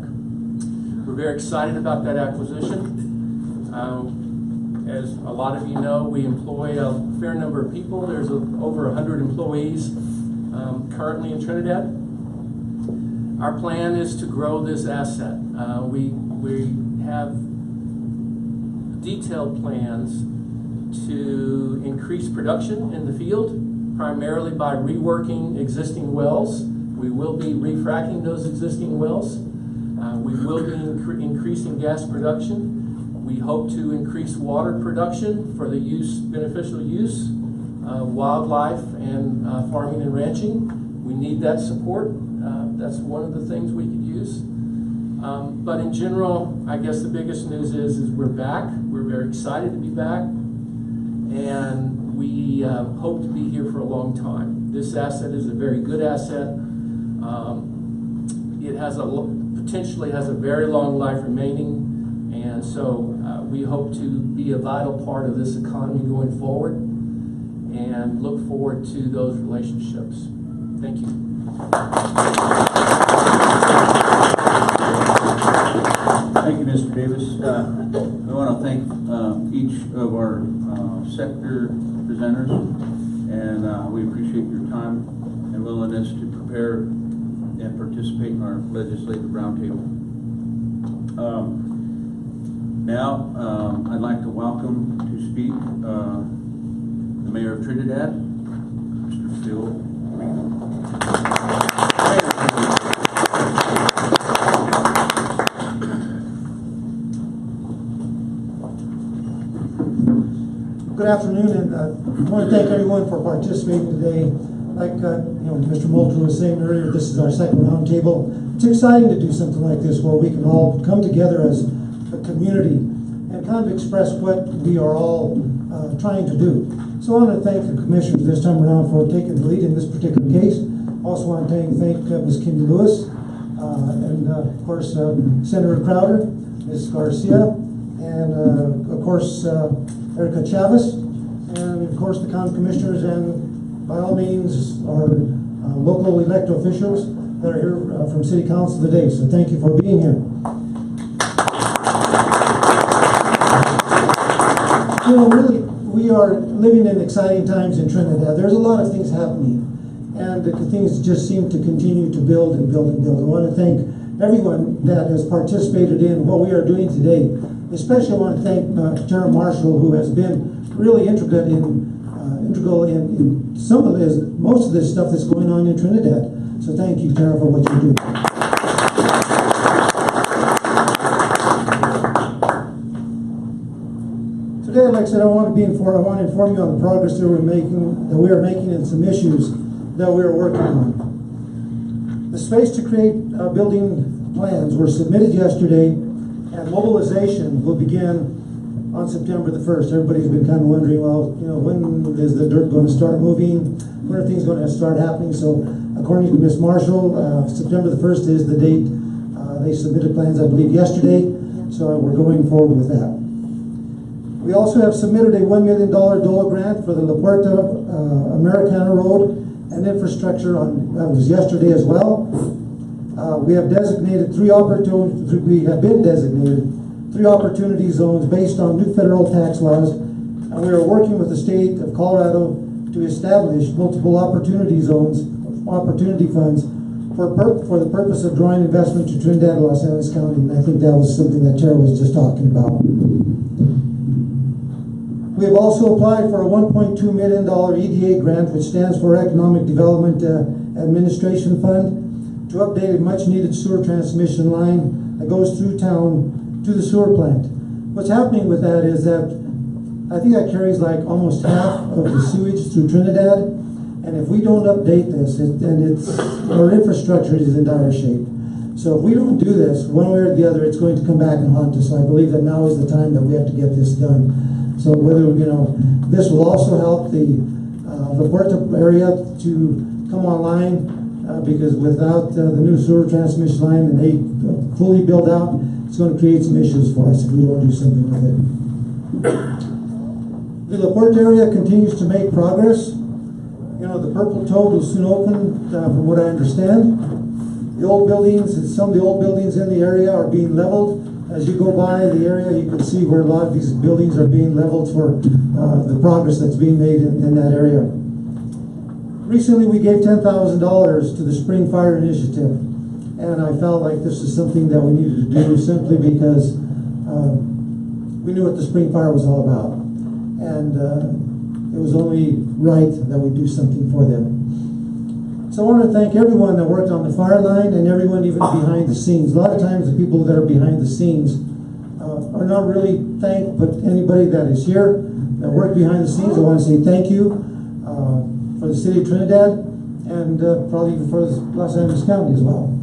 We're very excited about that acquisition. As a lot of you know, we employ a fair number of people. There's over 100 employees currently in Trinidad. Our plan is to grow this asset. We have detailed plans to increase production in the field, primarily by reworking existing wells. We will be refracking those existing wells. We will be increasing gas production. We hope to increase water production for the beneficial use, wildlife, and farming and ranching. We need that support. That's one of the things we could use. But in general, I guess the biggest news is we're back. We're very excited to be back. And we hope to be here for a long time. This asset is a very good asset. It has potentially has a very long life remaining. And so we hope to be a vital part of this economy going forward and look forward to those relationships. Thank you. Thank you, Mr. Davis. I want to thank each of our sector presenters, and we appreciate your time and willingness to prepare and participate in our legislative roundtable. Now, I'd like to welcome to speak the Mayor of Trinidad, Mr. Phil Reno. Good afternoon, and I want to thank everyone for participating today. Like Mr. Moultrie was saying earlier, this is our second roundtable. It's exciting to do something like this where we can all come together as a community and kind of express what we are all trying to do. So I want to thank the commissioners this time around for taking the lead in this particular case. Also want to thank Ms. Kimberly Lewis, and of course Senator Crowder, Ms. Garcia, and of course Erica Chavez, and of course the county commissioners and by all means, our local elected officials that are here from City Council today. So thank you for being here. You know, really, we are living in exciting times in Trinidad. There's a lot of things happening, and things just seem to continue to build and build and build. I want to thank everyone that has participated in what we are doing today. Especially, I want to thank Tara Marshall, who has been really integral in some of this, most of this stuff that's going on in Trinidad. So thank you, Tara, for what you do. Today, like I said, I want to inform you on the progress that we are making, and some issues that we are working on. The space to create building plans were submitted yesterday, and mobilization will begin on September the 1st. Everybody's been kind of wondering, well, you know, when is the dirt going to start moving? When are things going to start happening? So, according to Ms. Marshall, September the 1st is the date. They submitted plans, I believe, yesterday, so we're going forward with that. We also have submitted a $1 million DOLA grant for the La Puerta Americana Road and infrastructure that was yesterday as well. We have designated three opportunity zones based on new federal tax laws, and we are working with the state of Colorado to establish multiple opportunity zones, opportunity funds, for the purpose of drawing investment to Trinidad and Los Angeles County, and I think that was something that Tara was just talking about. We have also applied for a $1.2 million EDA grant, which stands for Economic Development Administration Fund, to update a much-needed sewer transmission line that goes through town to the sewer plant. What's happening with that is that I think that carries like almost half of the sewage through Trinidad, and if we don't update this, our infrastructure is in dire shape. So if we don't do this, one way or the other, it's going to come back and haunt us. So I believe that now is the time that we have to get this done. So whether, you know, this will also help the La Puerta area to come online, because without the new sewer transmission line and they fully build out, it's going to create some issues for us if we don't do something with it. The La Puerta area continues to make progress. You know, the Purple Toad will soon open, from what I understand. The old buildings, some of the old buildings in the area are being leveled. As you go by the area, you can see where a lot of these buildings are being leveled for the progress that's being made in that area. Recently, we gave $10,000 to the Spring Fire Initiative, and I felt like this is something that we needed to do simply because we knew what the Spring Fire was all about, and it was only right that we do something for them. So I want to thank everyone that worked on the fire line and everyone even behind the scenes. A lot of times the people that are behind the scenes are not really thanked, but anybody that is here that worked behind the scenes, I want to say thank you for the city of Trinidad and probably even for Los Angeles County as well.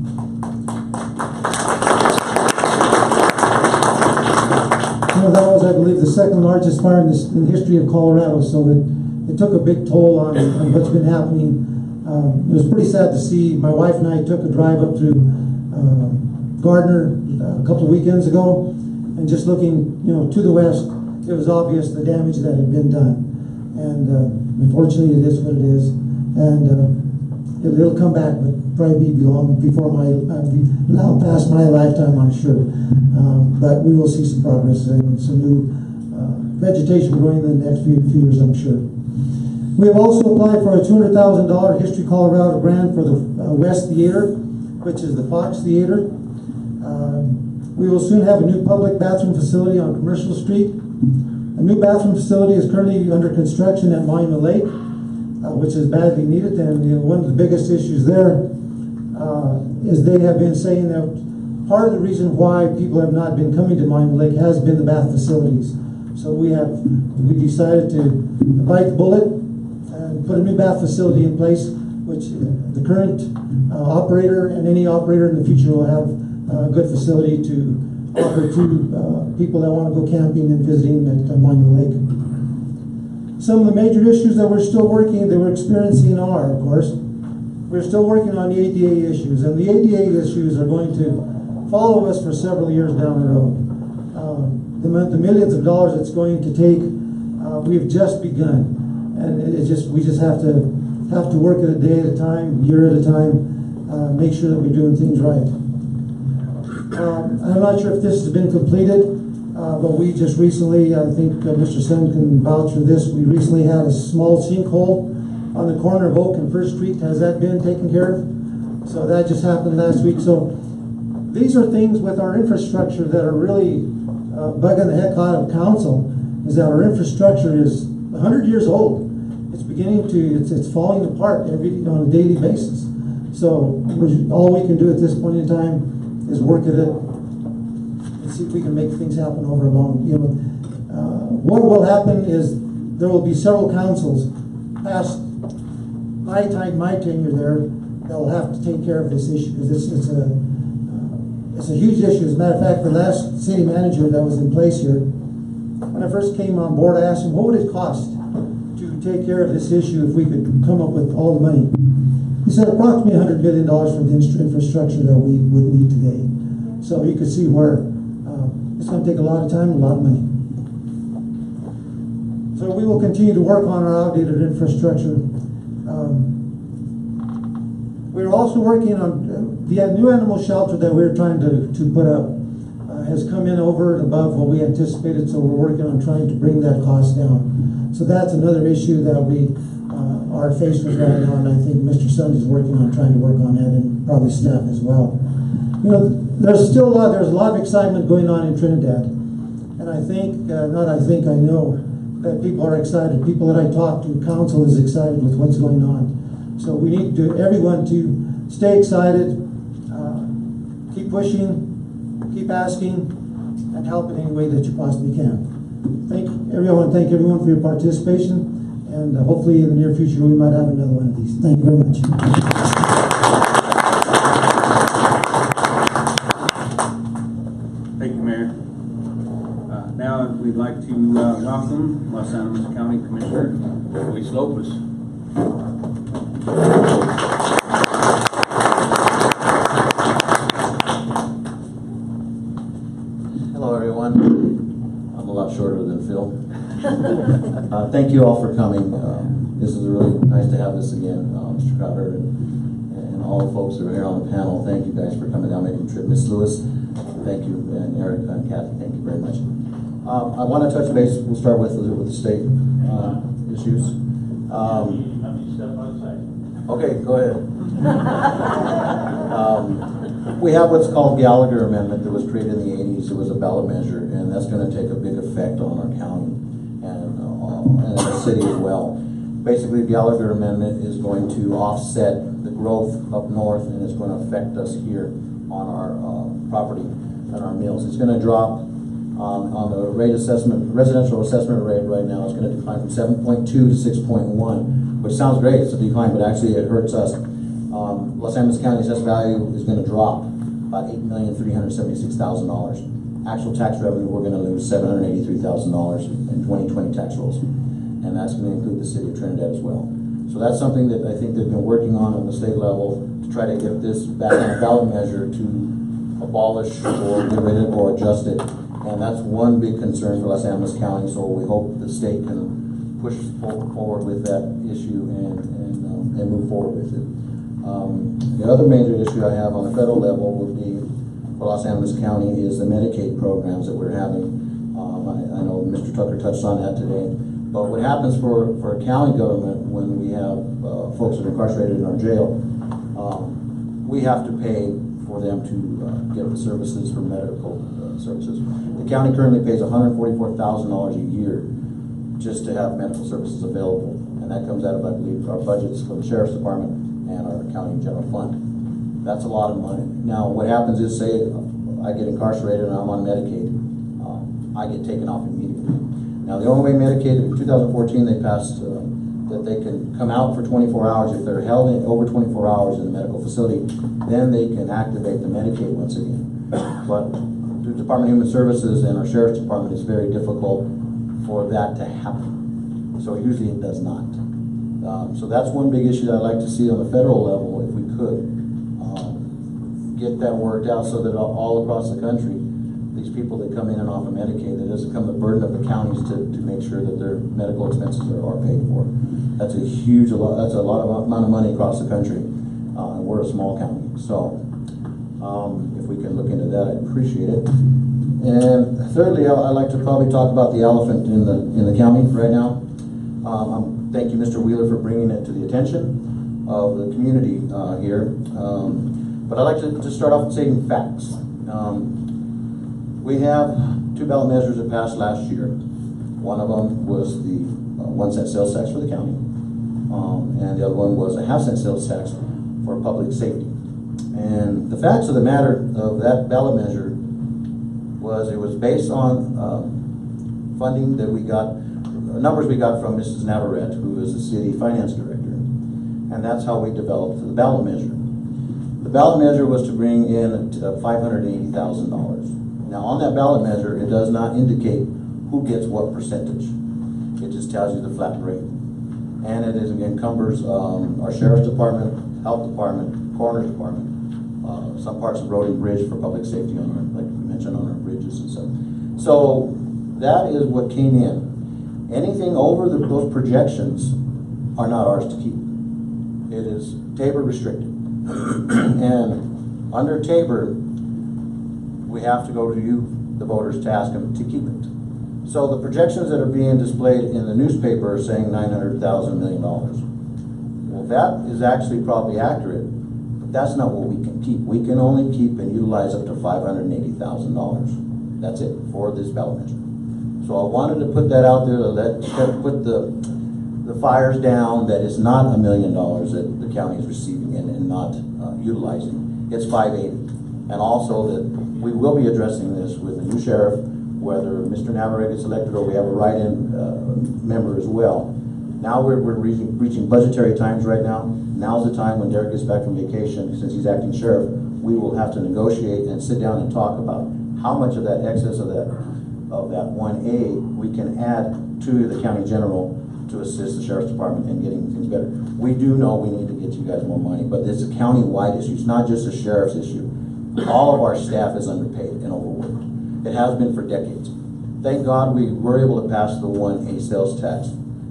You know, that was, I believe, the second largest fire in the history of Colorado, so it took a big toll on what's been happening. It was pretty sad to see. My wife and I took a drive up through Gardner a couple of weekends ago, and just looking, you know, to the west, it was obvious the damage that had been done. And unfortunately, it is what it is, and it'll come back, but probably be long before now past my lifetime, I'm sure. But we will see some progress and some new vegetation growing in the next few years, I'm sure. We have also applied for a $200,000 History Colorado grant for the West Theater, which is the Fox Theater. We will soon have a new public bathroom facility on Commercial Street. A new bathroom facility is currently under construction at Monument Lake, which is badly needed. And one of the biggest issues there is they have been saying that part of the reason why people have not been coming to Monument Lake has been the bath facilities. So we decided to bite the bullet and put a new bath facility in place, which the current operator and any operator in the future will have a good facility to offer to people that want to go camping and visiting at Monument Lake. Some of the major issues that we're experiencing are, of course, we're still working on the ADA issues, and the ADA issues are going to follow us for several years down the road. The millions of dollars it's going to take, we've just begun, and we just have to have to work it a day at a time, year at a time, make sure that we're doing things right. I'm not sure if this has been completed, but we just recently, I think Mr. Sun can vouch for this, we recently had a small sinkhole on the corner of Oak and First Street. Has that been taken care of? So that just happened last week. So these are things with our infrastructure that are really bugging the heck out of council, is that our infrastructure is 100 years old. It's beginning to, it's falling apart on a daily basis. So all we can do at this point in time is work at it and see if we can make things happen over a long, what will happen is there will be several councils past my tenure there that will have to take care of this issue, because it's a huge issue. As a matter of fact, the last city manager that was in place here, when I first came on board, I asked him, what would it cost to take care of this issue if we could come up with all the money? He said approximately $100 million for the infrastructure that we would need today. So you could see where it's going to take a lot of time and a lot of money. So we will continue to work on our outdated infrastructure. We're also working on the new animal shelter that we're trying to put up has come in over and above what we anticipated, so we're working on trying to bring that cost down. So that's another issue that we are faced with right now, and I think Mr. Sund is working on trying to work on that, and probably staff as well. There's a lot of excitement going on in Trinidad, and I know that people are excited. People that I talk to, council is excited with what's going on. So we need everyone to stay excited, keep pushing, keep asking, and help in any way that you possibly can. Thank everyone for your participation, and hopefully in the near future we might have another one of these. Thank you very much. Thank you, Mayor. Now we'd like to welcome Los Animas County Commissioner Luis Lopez. Hello, everyone. I'm a lot shorter than Phil. Thank you all for coming. This is really nice to have this again, Mr. Crowder and all the folks that are here on the panel. Thank you guys for coming down, making the trip. Ms. Lewis, thank you, and Erica and Kathy, thank you very much. I want to touch base. We'll start with the state issues. Okay, go ahead. We have what's called Gallagher Amendment that was created in the 80s. It was a ballot measure, and that's going to take a big effect on our county and the city as well. Basically, the Gallagher Amendment is going to offset the growth up north, and it's going to affect us here on our property and our mills. It's going to drop on the rate assessment, residential assessment rate right now. It's going to decline from 7.2 to 6.1, which sounds great. It's a decline, but actually it hurts us. Los Animas County assessed value is going to drop about $8,376,000. Actual tax revenue, we're going to lose $783,000 in 2020 tax rolls, and that's going to include the city of Trinidad as well. So that's something that I think they've been working on the state level to try to get this back on a ballot measure to abolish or get rid of or adjust it. And that's one big concern for Los Animas County, so we hope the state can push forward with that issue and move forward with it. The other major issue I have on the federal level would be for Los Animas County is the Medicaid programs that we're having. I know Mr. Tucker touched on that today. But what happens for county government when we have folks that are incarcerated in our jail, we have to pay for them to get the services for medical services. The county currently pays $144,000 a year just to have medical services available. And that comes out of, I believe, our budgets for the Sheriff's Department and our county general fund. That's a lot of money. Now, what happens is, say, I get incarcerated and I'm on Medicaid, I get taken off immediately. Now, the only way Medicaid, in 2014, they passed that they can come out for 24 hours. If they're held in over 24 hours in a medical facility, then they can activate the Medicaid once again. But the Department of Human Services and our Sheriff's Department, it's very difficult for that to happen. So usually it does not. So that's one big issue that I'd like to see on the federal level, if we could get that worked out so that all across the country, these these people that come in and off of Medicaid, that doesn't come the burden of the counties to make sure that their medical expenses are paid for. That's a huge, that's a lot of amount of money across the country. And we're a small county, so if we can look into that, I'd appreciate it. And thirdly, I'd like to probably talk about the elephant in the county right now. Thank you, Mr. Wheeler, for bringing it to the attention of the community here. But I'd like to just start off saying facts. We have 2 ballot measures that passed last year. One of them was the 1 cent sales tax for the county, and the other one was a 1/2 cent sales tax for public safety. And the facts of the matter of that ballot measure was it was based on funding that we got, numbers we got from Mrs. Navarrete, who is the city finance director, and that's how we developed the ballot measure. The ballot measure was to bring in $580,000. Now on that ballot measure, it does not indicate who gets what percentage. It just tells you the flat rate. And it encumbers our sheriff's department, health department, coroner's department, some parts of road and bridge for public safety on our, like we mentioned, on our bridges and stuff. So that is what came in. Anything over those projections are not ours to keep. It is Tabor restricted. And under Tabor, we have to go to you, the voters, to ask them to keep it. So the projections that are being displayed in the newspaper are saying $900,000 million. Well, that is actually probably accurate, but that's not what we can keep. We can only keep and utilize up to $580,000. That's it for this ballot measure. So I wanted to put that out there, put the fires down, that it's not $1 million that the county is receiving and not utilizing. It's 580. And also that we will be addressing this with the new sheriff, whether Mr. Navarrete gets elected or we have a write-in member as well. Now we're reaching budgetary times right now. Now's the time when Derek gets back from vacation, since he's acting sheriff, we will have to negotiate and sit down and talk about how much of that excess of that 1A we can add to the county general to assist the sheriff's department in getting things better. We do know we need to get you guys more money, but it's a county-wide issue. It's not just a sheriff's issue. All of our staff is underpaid and overworked. It has been for decades. Thank God we were able to pass the 1A sales tax.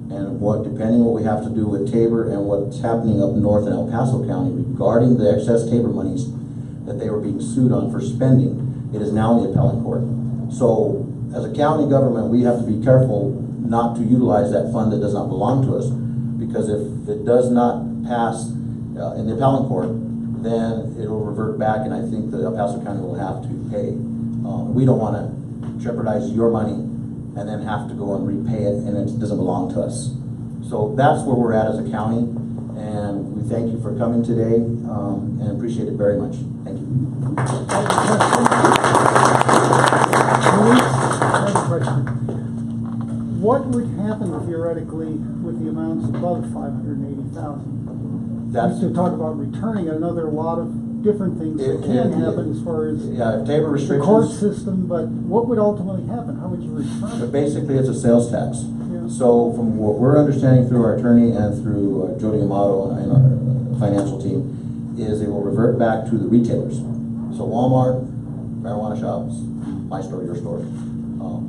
And depending what we have to do with Tabor and what's happening up north in El Paso County regarding the excess Tabor monies that they were being sued on for spending, it is now in the appellate court. So as a county government, we have to be careful not to utilize that fund that does not belong to us, because if it does not pass in the appellate court, then it will revert back, and I think the El Paso County will have to pay. We don't want to jeopardize your money and then have to go and repay it, and it doesn't belong to us. So that's where we're at as a county, and we thank you for coming today, and appreciate it very much. Thank you. What would happen theoretically with the amounts above 580,000? That's to talk about returning it. I know there are a lot of different things that can happen as far as Tabor restrictions, the court system, but what would ultimately happen? How would you return it? But basically, it's a sales tax. Yeah. So from what we're understanding through our attorney and through Jody Amato and our financial team, is it will revert back to the retailers. So Walmart, marijuana shops, my store, your store.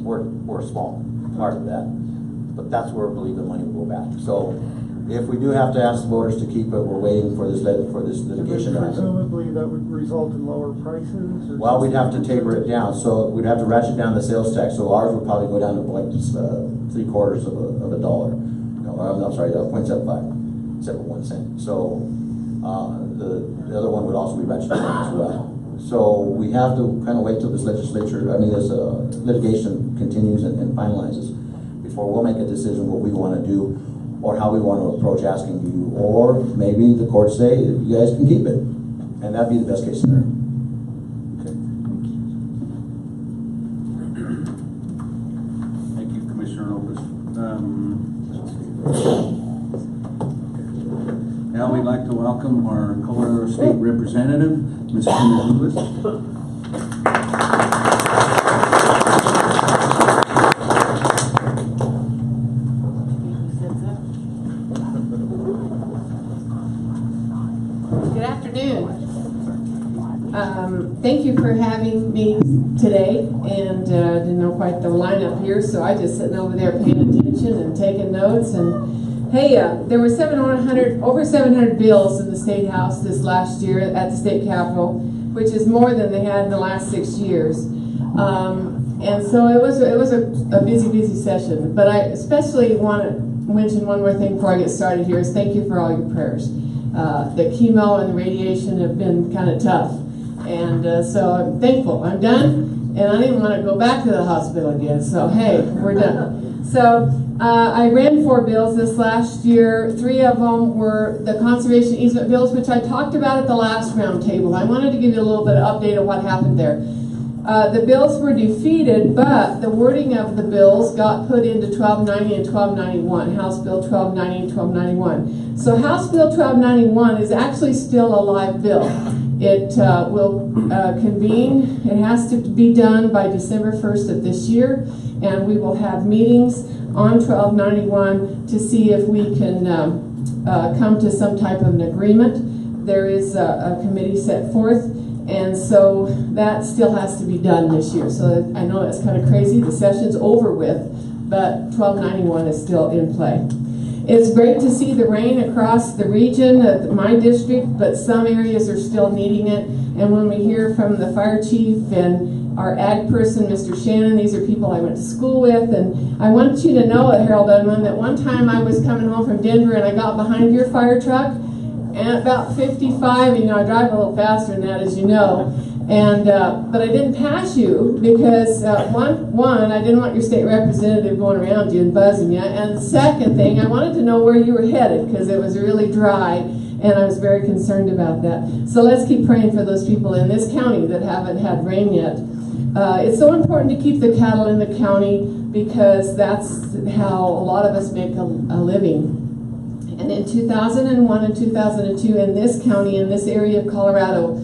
We're a small part of that, but that's where we believe the money will go back. So if we do have to ask the voters to keep it, we're waiting for this litigation to happen. Presumably that would result in lower prices? Or well, we'd have to taper it down. So we'd have to ratchet down the sales tax. So ours would probably go down to like $0.75 of a dollar. No, I'm sorry, 0.75 instead of 1 cent. So the other one would also be ratcheted down as well. So we have to kind of wait till this this litigation continues and finalizes before we'll make a decision what we want to do or how we want to approach asking you, or maybe the courts say you guys can keep it, and that'd be the best case scenario. Okay. Thank you, Commissioner Lopez. Now we'd like to welcome our Colorado State Representative, Ms. Kenneth Lewis. Good afternoon. Thank you for having me today, and didn't know quite the lineup here, so I just sitting over there paying attention and taking notes. And hey, there were over 700 bills in the State House this last year at the State Capitol, which is more than they had in the last 6 years. And so it was a busy session. But I especially want to mention one more thing before I get started here is thank you for all your prayers. The chemo and the radiation have been kind of tough. And so I'm thankful. I'm done, and I didn't want to go back to the hospital again. So hey, we're done. So I ran 4 bills this last year. 3 of them were the conservation easement bills, which I talked about at the last roundtable. I wanted to give you a little bit of update of what happened there. The bills were defeated, but the wording of the bills got put into 1290 and 1291, House Bill 1290 and 1291. So House Bill 1291 is actually still a live bill. It will convene. It has to be done by December 1st of this year, and we will have meetings on 1291 to see if we can come to some type of an agreement. There is a committee set forth, and so that still has to be done this year. So I know that's kind of crazy. The session's over with, but 1291 is still in play. It's great to see the rain across the region of my district, but some areas are still needing it. And when we hear from the fire chief and our ag person, Mr. Shannon, these are people I went to school with, and I want you to know at Harold Unwin that one time I was coming home from Denver and I got behind your fire truck, and at about 55, you know, I drive a little faster than that, as you know, and but I didn't pass you because one, I didn't want your state representative going around you and buzzing you, and the second thing, I wanted to know where you were headed because it was really dry, and I was very concerned about that. So let's keep praying for those people in this county that haven't had rain yet. It's so important to keep the cattle in the county because that's how a lot of us make a living. And in 2001 and 2002, in this county, in this area of Colorado,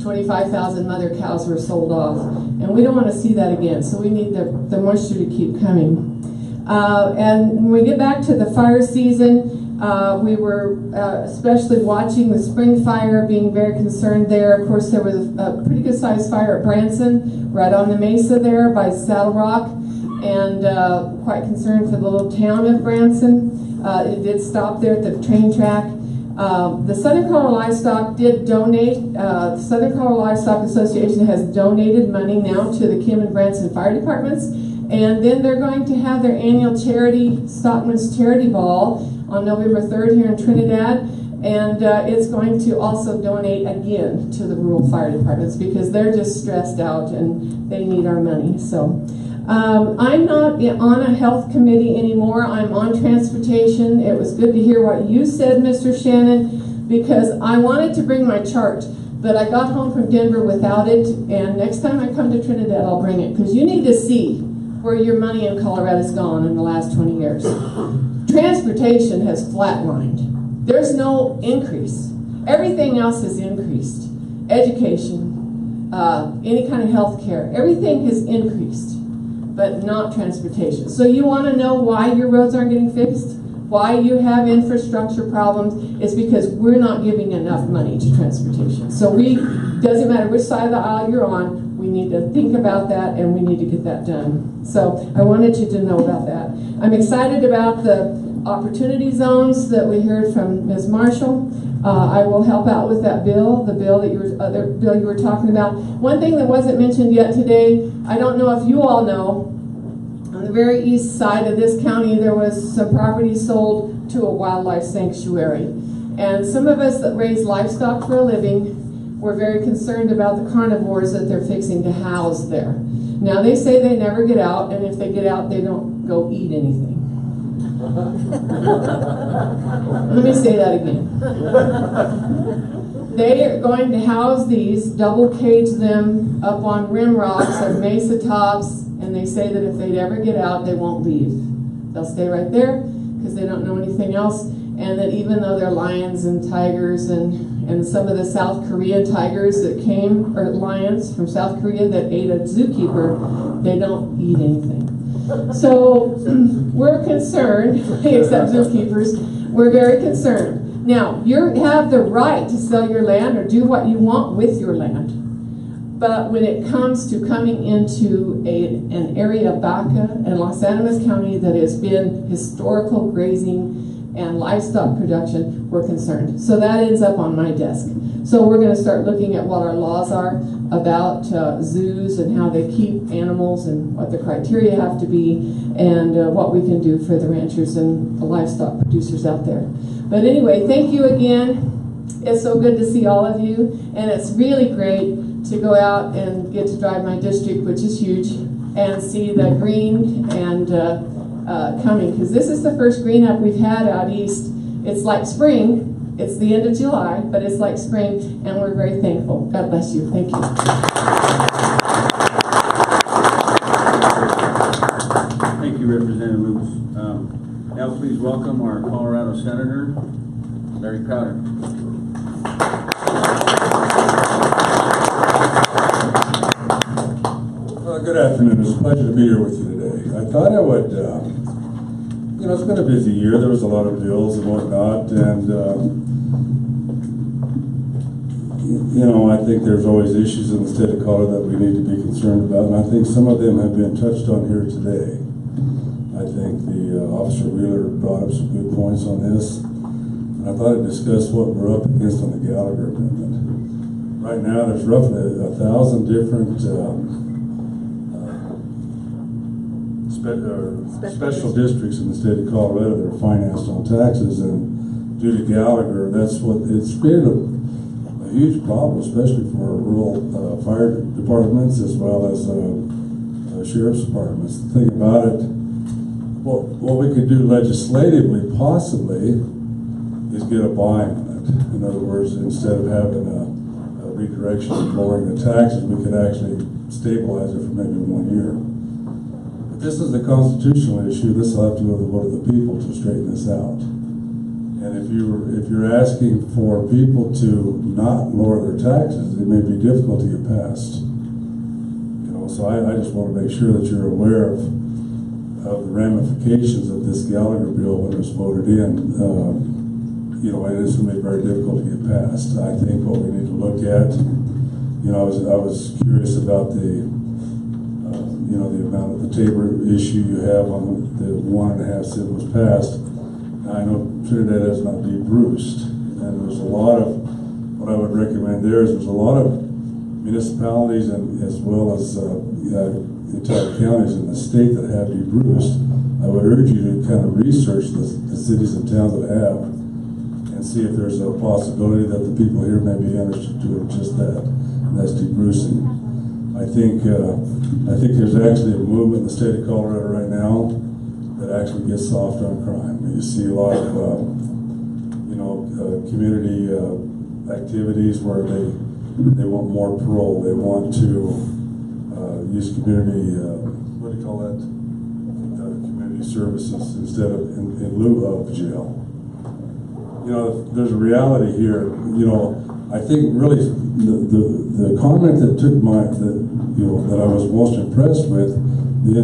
25,000 mother cows were sold off. And we don't want to see that again, so we need the moisture to keep coming. And when we get back to the fire season, we were especially watching the spring fire, being very concerned there. Of course, there was a pretty good sized fire at Branson, right on the mesa there by Saddle Rock, and quite concerned for the little town of Branson. It did stop there at the train track. The Southern Colorado Livestock did donate. The Southern Colorado Livestock Association has donated money now to the Kim and Branson fire departments, and then they're going to have their annual charity, Stockman's Charity Ball, on November 3rd here in Trinidad, and it's going to also donate again to the rural fire departments because they're just stressed out and they need our money. So I'm not on a health committee anymore. I'm on transportation. It was good to hear what you said, Mr. Shannon, because I wanted to bring my chart, but I got home from Denver without it, and next time I come to Trinidad, I'll bring it, because you need to see where your money in Colorado's gone in the last 20 years. Transportation has flatlined. There's no increase. Everything else has increased. Education, any kind of health care, everything has increased, but not transportation. So you want to know why your roads aren't getting fixed? Why you have infrastructure problems? It's because we're not giving enough money to transportation. So doesn't matter which side of the aisle you're on, we need to think about that and we need to get that done. So I wanted you to know about that. I'm excited about the opportunity zones that we heard from Ms. Marshall. I will help out with that bill, the bill that other bill you were talking about. One thing that wasn't mentioned yet today, I don't know if you all know, on the very east side of this county, there was some property sold to a wildlife sanctuary. And some of us that raise livestock for a living were very concerned about the carnivores that they're fixing to house there. Now they say they never get out, and if they get out, they don't go eat anything. Let me say that again. They are going to house these, double cage them up on rim rocks of mesa tops, and they say that if they'd ever get out, they won't leave. They'll stay right there because they don't know anything else, and that even though they're lions and tigers and some of the South Korean tigers that came, or lions from South Korea that ate a zookeeper, they don't eat anything. So we're concerned, except zookeepers, we're very concerned. Now, you have the right to sell your land or do what you want with your land. But when it comes to coming into an area of Baca and Los Animas County that has been historical grazing and livestock production, we're concerned. So that ends up on my desk. So we're going to start looking at what our laws are about zoos and how they keep animals and what the criteria have to be, and what we can do for the ranchers and the livestock producers out there. But anyway, thank you again. It's so good to see all of you, and it's really great to go out and get to drive my district, which is huge, and see the green and coming, because this is the first green up we've had out east. It's like spring. It's the end of July, but it's like spring, and we're very thankful. God bless you. Thank you. Thank you, Representative Lewis. Now please welcome our Colorado Senator, Larry Crowder. Good afternoon. It's a pleasure to be here with you today. I thought I would, you know, it's been a busy year. There was a lot of bills and whatnot, and, you know, I think there's always issues in the state of Colorado that we need to be concerned about, and I think some of them have been touched on here today. I think the Officer Wheeler brought up some good points on this, and I thought I'd discuss what we're up against on the Gallagher Amendment. Right now, there's roughly 1,000 different special districts in the state of Colorado that are financed on taxes, and due to Gallagher, that's what it's created a huge problem, especially for rural fire departments as well as sheriff's departments. The thing about it, what we could do legislatively possibly is get a buy on it. In other words, instead of having a redirection and lowering the taxes, we could actually stabilize it for maybe 1 year. This is a constitutional issue. This will have to go to the vote of the people to straighten this out. And if you're asking for people to not lower their taxes, it may be difficult to get passed. You know, so I just want to make sure that you're aware of the ramifications of this Gallagher bill when it was voted in. You know, it is going to be very difficult to get passed. I think what we need to look at, you know, I was curious about the you know, the amount of the Tabor issue you have on the 1.5 cent was passed. Now, I know Trinidad has not de-Bruced, and there's a lot of, what I would recommend there is there's a lot of municipalities and as well as entire counties in the state that have de-Bruced. I would urge you to kind of research the cities and towns that have, and see if there's a possibility that the people here may be interested to do just that, and that's de-Brucing. I think there's actually a movement in the state of Colorado right now that actually gets soft on crime. You see a lot of, you know, community activities where they want more parole. They want to use community, what do you call that? Community services instead of in lieu of jail. You know, there's a reality here. You know, I think really the comment that took that I was most impressed with, the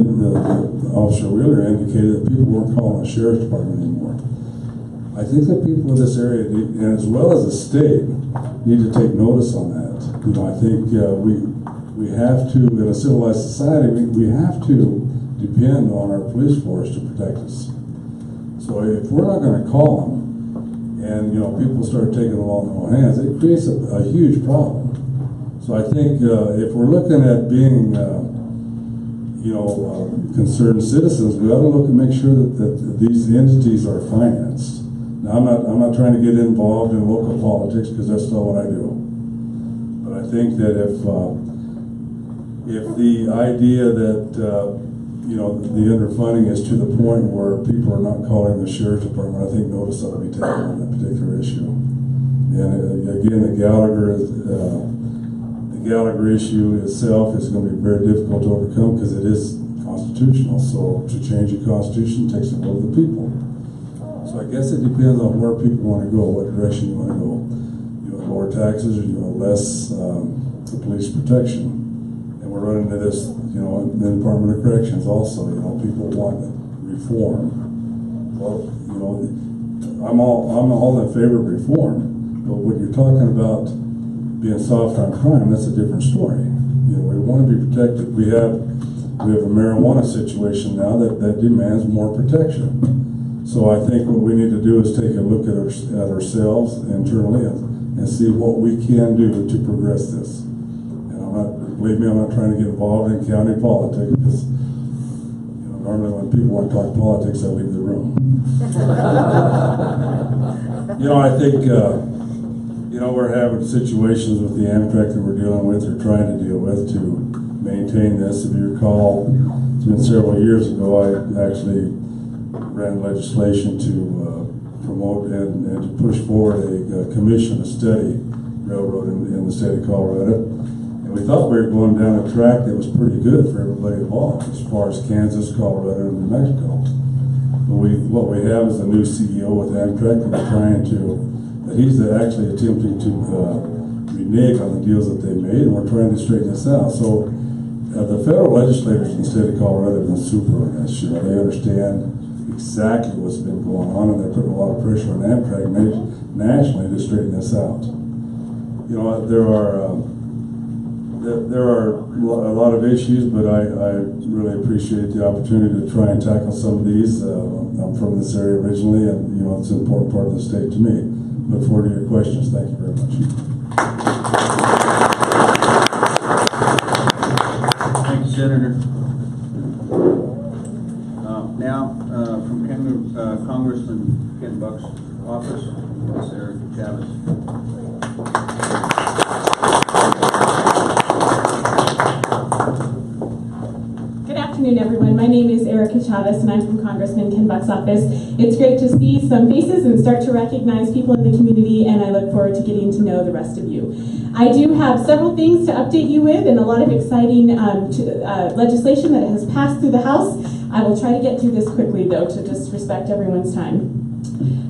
Officer Wheeler indicated that people weren't calling the sheriff's department anymore. I think that people in this area, and as well as the state, need to take notice on that. You know, I think we have to, in a civilized society, we have to depend on our police force to protect us. So if we're not going to call them, and you know, people start taking the law in their own hands, it creates a huge problem. So I think if we're looking at being, you know, concerned citizens, we ought to look and make sure that these entities are financed. Now, I'm not trying to get involved in local politics because that's not what I do. But I think that if the idea that you know, the underfunding is to the point where people are not calling the sheriff's department, I think notice ought to be taken on that particular issue. And again, the Gallagher issue itself is going to be very difficult to overcome because it is constitutional. So to change the Constitution takes a vote of the people. So I guess it depends on where people want to go, what direction you want to go. You want lower taxes, or you want less police protection. And we're running into this, you know, in the Department of Corrections also. You know, people want reform. Well, you know, I'm all in favor of reform, but when you're talking about being soft on crime, that's a different story. You know, we want to be protected. We have a marijuana situation now that demands more protection. So I think what we need to do is take a look at ourselves internally and see what we can do to progress this. And believe me, I'm not trying to get involved in county politics, because normally when people want to talk politics, I leave the room. I think, we're having situations with the Amtrak that we're dealing with, or trying to deal with, to maintain this. If you recall, it's been several years ago, I actually ran legislation to promote and to push forward a commission to study railroad in the state of Colorado. And we thought we were going down a track that was pretty good for everybody involved, as far as Kansas, Colorado, and New Mexico. But what we have is a new CEO with Amtrak, and we're trying to, he's actually attempting to renege on the deals that they made, and we're trying to straighten this out. So the federal legislators in the state of Colorado have been super on this. They understand exactly what's been going on, and they're putting a lot of pressure on Amtrak nationally to straighten this out. There are a lot of issues, but I really appreciate the opportunity to try and tackle some of these. I'm from this area originally, and it's an important part of the state to me. Look forward to your questions. Thank you very much. Thank you, Senator. Now, from Congressman Ken Buck's office, Ms. Erica Chavez. Good afternoon, everyone. My name is Erica Chavez, and I'm from Congressman Ken Buck's office. It's great to see some faces and start to recognize people in the community, and I look forward to getting to know the rest of you. I do have several things to update you with, and a lot of exciting legislation that has passed through the House. I will try to get through this quickly, though, to just respect everyone's time.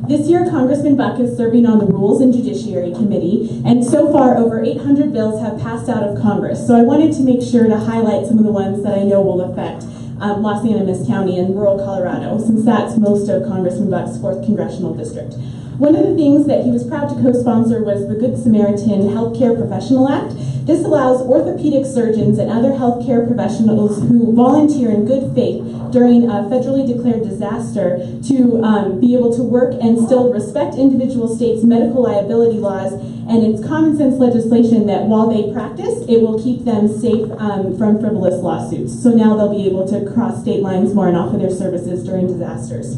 This year, Congressman Buck is serving on the Rules and Judiciary Committee, and so far over 800 bills have passed out of Congress. So I wanted to make sure to highlight some of the ones that I know will affect Los Animas County and rural Colorado, since that's most of Congressman Buck's 4th Congressional District. One of the things that he was proud to co-sponsor was the Good Samaritan Healthcare Professional Act. This allows orthopedic surgeons and other healthcare professionals who volunteer in good faith during a federally declared disaster to be able to work and still respect individual states' medical liability laws. And it's common sense legislation that while they practice, it will keep them safe from frivolous lawsuits. So now they'll be able to cross state lines more and offer their services during disasters.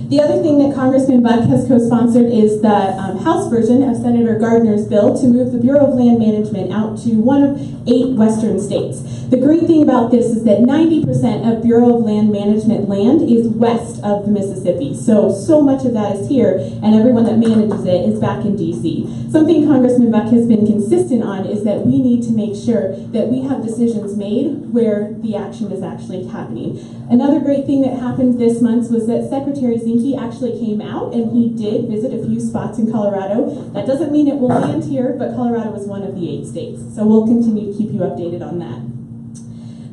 The other thing that Congressman Buck has co-sponsored is the House version of Senator Gardner's bill to move the Bureau of Land Management out to one of 8 western states. The great thing about this is that 90% of Bureau of Land Management land is west of the Mississippi. So much of that is here, and everyone that manages it is back in DC. Something Congressman Buck has been consistent on is that we need to make sure that we have decisions made where the action is actually happening. Another great thing that happened this month was that Secretary Zinke actually came out and he did visit a few spots in Colorado. That doesn't mean it will land here, but Colorado is one of the 8 states. So we'll continue to keep you updated on that.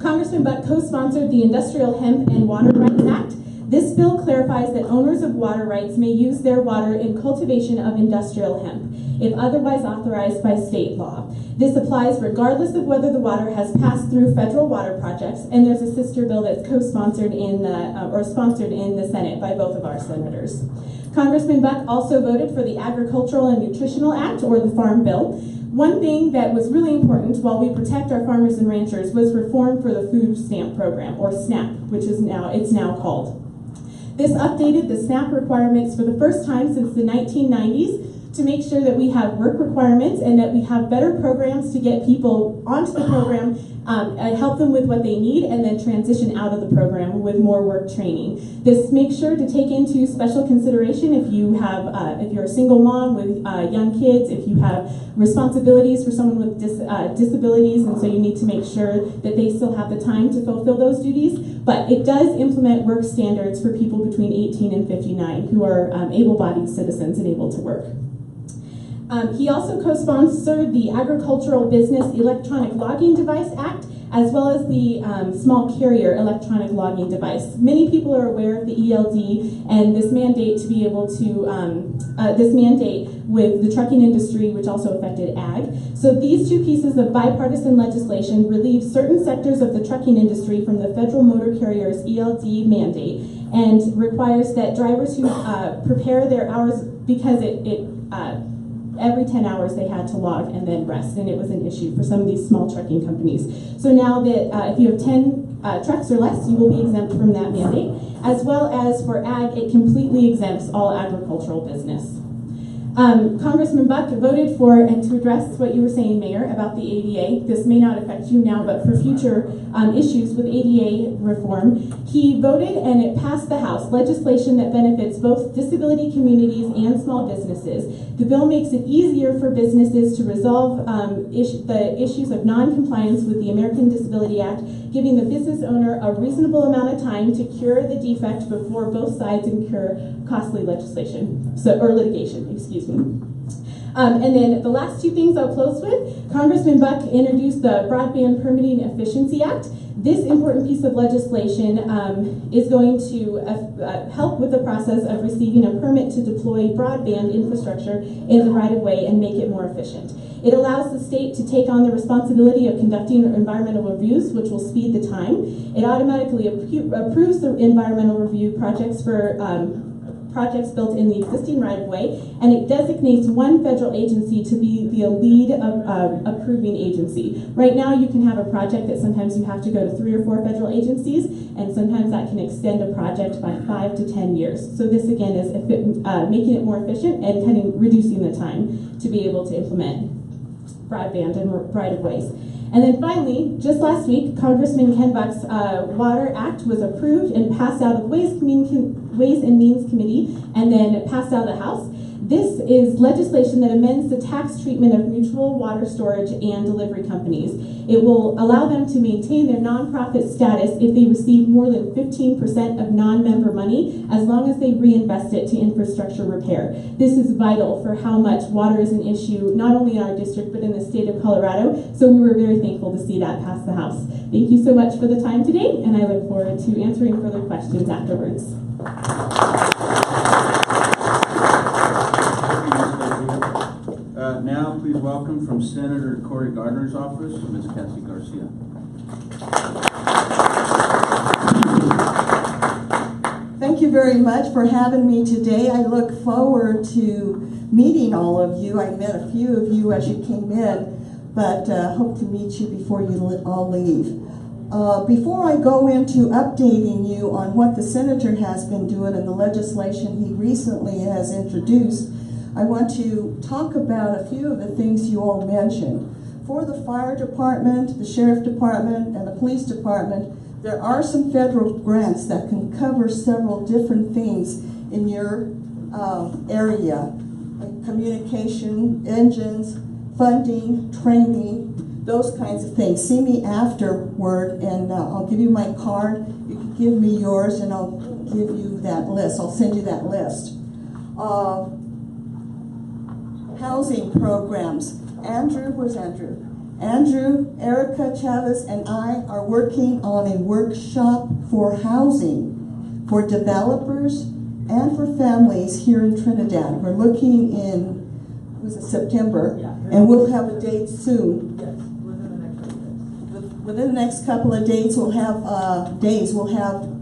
Congressman Buck co-sponsored the Industrial Hemp and Water Rights Act. This bill clarifies that owners of water rights may use their water in cultivation of industrial hemp, if otherwise authorized by state law. This applies regardless of whether the water has passed through federal water projects, and there's a sister bill that's co-sponsored in the, sponsored in the Senate by both of our senators. Congressman Buck also voted for the Agricultural and Nutritional Act, or the Farm Bill. One thing that was really important while we protect our farmers and ranchers was reform for the food stamp program, or SNAP, which is now called. This updated the SNAP requirements for the first time since the 1990s to make sure that we have work requirements and that we have better programs to get people onto the program, help them with what they need, and then transition out of the program with more work training. This makes sure to take into special consideration if you have, if you're a single mom with young kids, if you have responsibilities for someone with disabilities, and so you need to make sure that they still have the time to fulfill those duties. But it does implement work standards for people between 18 and 59 who are able-bodied citizens and able to work. He also co-sponsored the Agricultural Business Electronic Logging Device Act. as well as the small carrier electronic logging device. Many people are aware of the ELD and this mandate to be able to, this mandate with the trucking industry, which also affected ag. So these two pieces of bipartisan legislation relieve certain sectors of the trucking industry from the federal motor carrier's ELD mandate and requires that drivers who prepare their hours, because every 10 hours they had to log and then rest, and it was an issue for some of these small trucking companies. So now that if you have 10 trucks or less, you will be exempt from that mandate, as well as for ag, it completely exempts all agricultural business. Congressman Buck voted for, and to address what you were saying, Mayor, about the ADA, this may not affect you now, but for future issues with ADA reform, he voted and it passed the House, legislation that benefits both disability communities and small businesses. The bill makes it easier for businesses to resolve the issues of non-compliance with the American Disability Act, giving the business owner a reasonable amount of time to cure the defect before both sides incur costly legislation, or litigation, excuse me. And then the last two things I'll close with, Congressman Buck introduced the Broadband Permitting Efficiency Act. This important piece of legislation is going to help with the process of receiving a permit to deploy broadband infrastructure in the right-of-way and make it more efficient. It allows the state to take on the responsibility of conducting environmental reviews, which will speed the time. It automatically approves the environmental review projects for projects built in the existing right-of-way, and it designates one federal agency to be the lead approving agency. Right now, you can have a project that sometimes you have to go to 3 or 4 federal agencies, and sometimes that can extend a project by 5 to 10 years. So this, again, is making it more efficient and reducing the time to be able to implement broadband and right-of-ways. And then finally, just last week, Congressman Ken Buck's Water Act was approved and passed out of Ways and Means Committee and then passed out of the House. This is legislation that amends the tax treatment of mutual water storage and delivery companies. It will allow them to maintain their nonprofit status if they receive more than 15% of non-member money, as long as they reinvest it to infrastructure repair. This is vital for how much water is an issue, not only in our district, but in the state of Colorado. So we were very thankful to see that pass the House. Thank you so much for the time today, and I look forward to answering further questions afterwards. Now, please welcome from Senator Cory Gardner's office, Ms. Kathy Garcia. Thank you very much for having me today. I look forward to meeting all of you. I met a few of you as you came in, but hope to meet you before you all leave. Before I go into updating you on what the Senator has been doing and the legislation he recently has introduced, I want to talk about a few of the things you all mentioned. For the fire department, the sheriff department, and the police department, there are some federal grants that can cover several different things in your area. Like communication, engines, funding, training, those kinds of things. See me afterward, and I'll give you my card. You can give me yours, and I'll give you that list. I'll send you that list. Housing programs. Andrew, where's Andrew? Andrew, Erica Chavez, and I are working on a workshop for housing for developers and for families here in Trinidad. We're looking in, was it September? Yeah. And we'll have a date soon. Yes, within the next couple of days, we'll have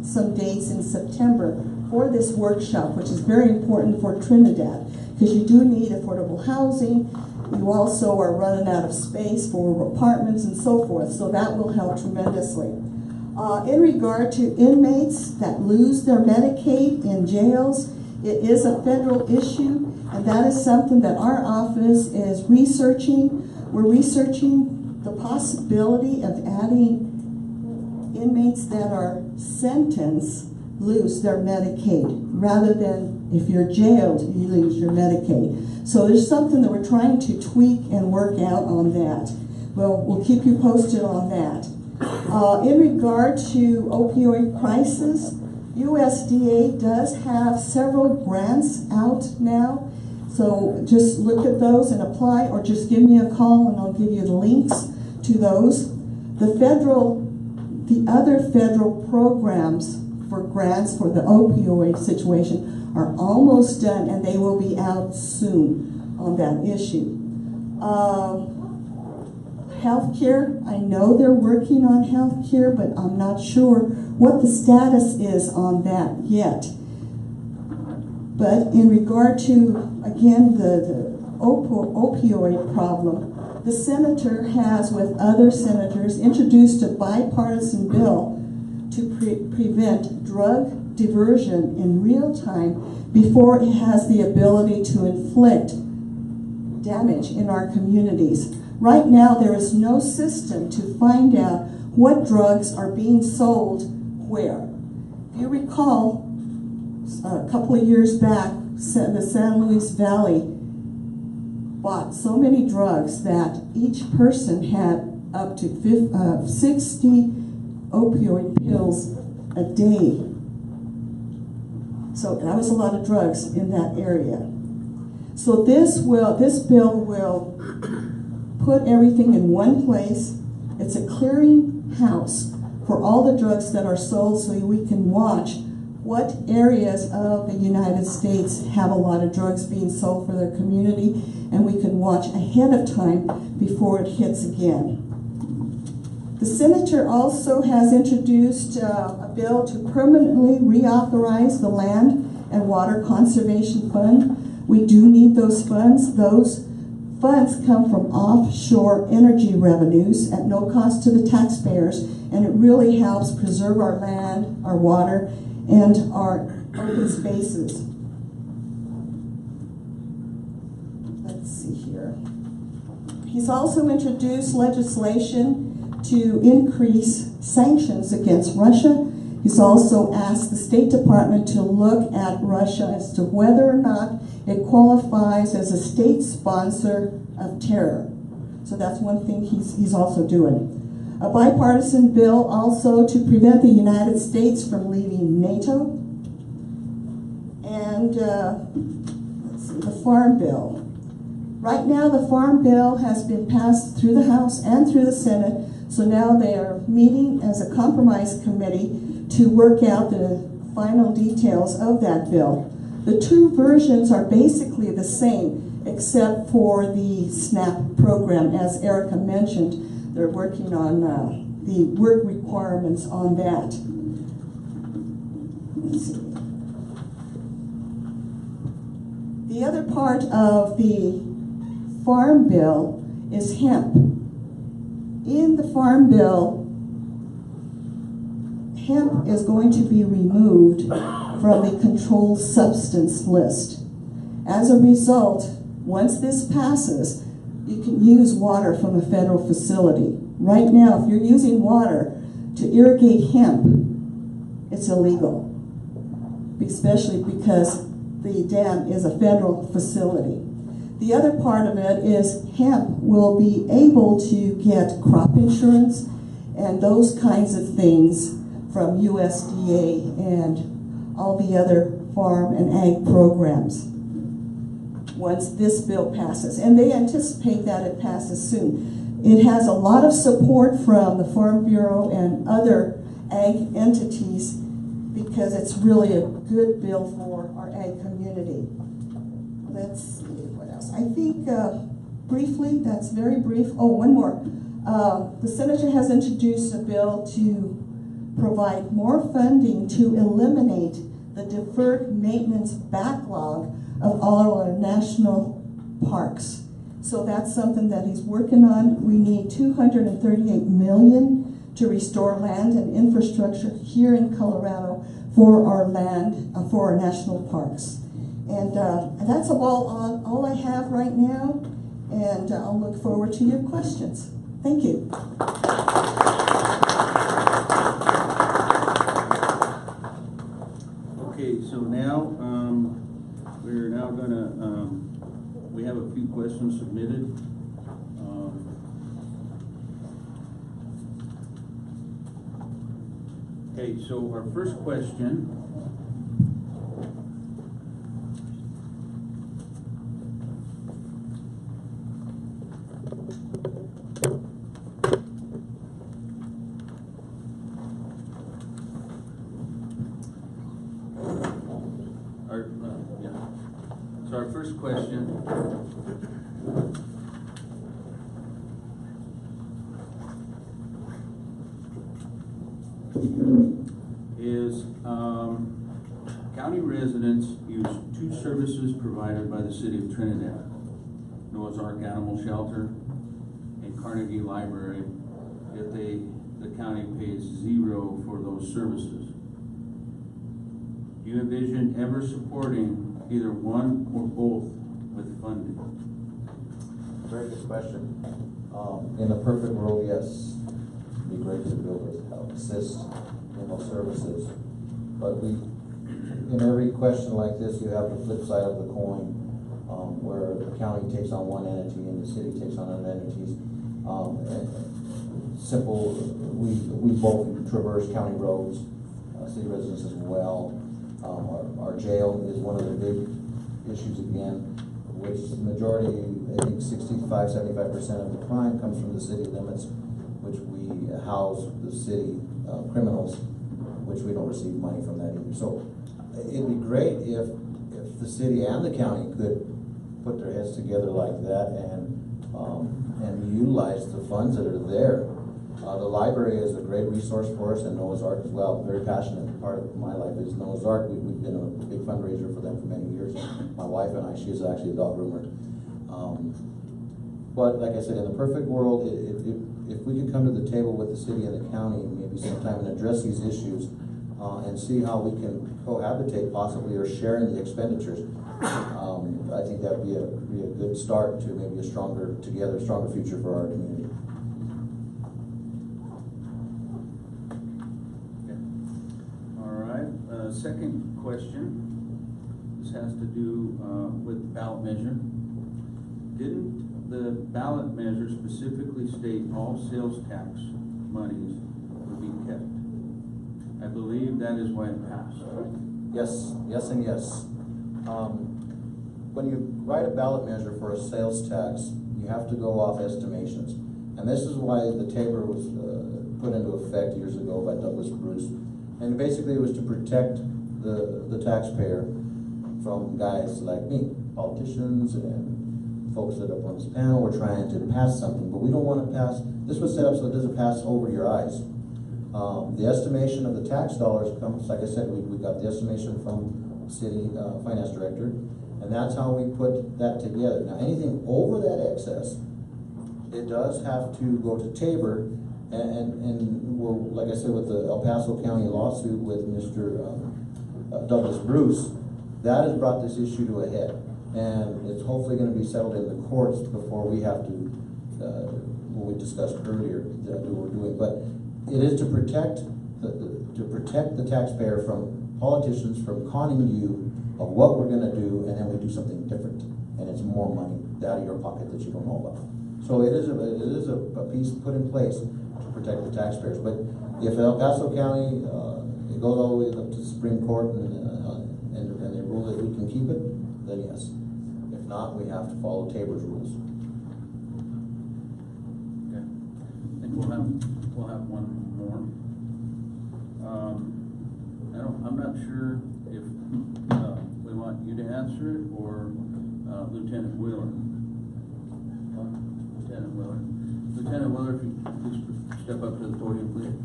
some dates in September for this workshop, which is very important for Trinidad, because you do need affordable housing. You also are running out of space for apartments and so forth, so that will help tremendously. In regard to inmates that lose their Medicaid in jails, it is a federal issue, and that is something that our office is researching. We're researching the possibility of adding inmates that are sentenced lose their Medicaid, rather than if you're jailed, you lose your Medicaid. So there's something that we're trying to tweak and work out on that. Well, we'll keep you posted on that. In regard to opioid crisis, USDA does have several grants out now. So just look at those and apply, or just give me a call and I'll give you the links to those. The other federal programs for grants for the opioid situation are almost done, and they will be out soon on that issue. Healthcare, I know they're working on healthcare, but I'm not sure what the status is on that yet. But in regard to, again, the opioid problem, the senator has, with other senators, introduced a bipartisan bill to prevent drug diversion in real time before it has the ability to inflict damage in our communities. Right now, there is no system to find out what drugs are being sold where. If you recall, a couple of years back, the San Luis Valley bought so many drugs that each person had up to 60 opioid pills a day. So that was a lot of drugs in that area. So this bill will put everything in one place. It's a clearing house for all the drugs that are sold, so we can watch what areas of the United States have a lot of drugs being sold for their community, and we can watch ahead of time before it hits again. The senator also has introduced a bill to permanently reauthorize the Land and Water Conservation Fund. We do need those funds. Those funds come from offshore energy revenues at no cost to the taxpayers, and it really helps preserve our land, our water, and our open spaces. Let's see here. He's also introduced legislation to increase sanctions against Russia. He's also asked the State Department to look at Russia as to whether or not it qualifies as a state sponsor of terror. So that's one thing he's also doing. A bipartisan bill also to prevent the United States from leaving NATO. And let's see, the Farm Bill. Right now the Farm Bill has been passed through the House and through the Senate, so now they are meeting as a compromise committee to work out the final details of that bill. The two versions are basically the same, except for the SNAP program. As Erica mentioned, they're working on the work requirements on that. Let's see. The other part of the Farm Bill is hemp. In the Farm Bill, hemp is going to be removed from the controlled substance list. As a result, once this passes, you can use water from a federal facility. Right now, if you're using water to irrigate hemp, it's illegal, especially because the dam is a federal facility. The other part of it is hemp will be able to get crop insurance and those kinds of things from USDA and all the other farm and ag programs once this bill passes. And they anticipate that it passes soon. It has a lot of support from the Farm Bureau and other ag entities because it's really a good bill for our ag community. Let's see what else. I think briefly, that's very brief. Oh, one more. The senator has introduced a bill to provide more funding to eliminate the deferred maintenance backlog of all our national parks. So that's something that he's working on. We need $238 million to restore land and infrastructure here in Colorado for our land, for our national parks. And that's all I have right now, and I'll look forward to your questions. Thank you. Okay, so now we're now gonna we have a few questions submitted. Okay, so our first question So our first question is, county residents use two services provided by the city of Trinidad: Noah's Ark Animal Shelter and Carnegie Library, yet the county pays $0 for those services. Do you envision ever supporting either one or both with funding? Very good question. In a perfect world, yes. It'd be great to be able to help assist in those services. But in every question like this, you have the flip side of the coin, where the county takes on one entity and the city takes on other entities. We both traverse county roads, city residents as well. Our jail is one of the big issues again, which the majority, I think 65–75% of the crime comes from the city limits, which we house the city criminals, which we don't receive money from that either. So it'd be great if the city and the county could put their heads together like that and utilize the funds that are there. The library is a great resource for us, and Noah's Ark as well. Very passionate part of my life is Noah's Ark. We've been a big fundraiser for them for many years. My wife and I, she's actually a dog groomer. But like I said, in the perfect world, if we could come to the table with the city and the county maybe sometime and address these issues and see how we can cohabitate possibly or share in the expenditures, I think that would be a good start to maybe a stronger future for our community. Second question, this has to do with the ballot measure. Didn't the ballot measure specifically state all sales tax monies would be kept? I believe that is why it passed. Yes, yes, and yes. When you write a ballot measure for a sales tax, you have to go off estimations. And this is why the TABOR was put into effect years ago by Douglas Bruce. And basically it was to protect the taxpayer from guys like me, politicians and folks that are up on this panel. We're trying to pass something, but we don't want to pass. This was set up so it doesn't pass over your eyes. The estimation of the tax dollars comes, like I said, we got the estimation from city finance director, and that's how we put that together. Now anything over that excess, it does have to go to TABOR. And we're, like I said, with the El Paso County lawsuit with Mr. Douglas Bruce, that has brought this issue to a head. And it's hopefully going to be settled in the courts before we have to, what we discussed earlier, that we were doing. But it is to protect the taxpayer from politicians, from conning you of what we're going to do, and then we do something different. And it's more money out of your pocket that you don't know about. So it is a piece put in place to protect the taxpayers. But if El Paso County, it goes all the way up to the Supreme Court and they rule that we can keep it, then yes. If not, we have to follow TABOR's rules. Okay. I think we'll have one more. I'm not sure if we want you to answer it or Lieutenant Wheeler. Lieutenant Wheeler, if you please step up to the podium, please.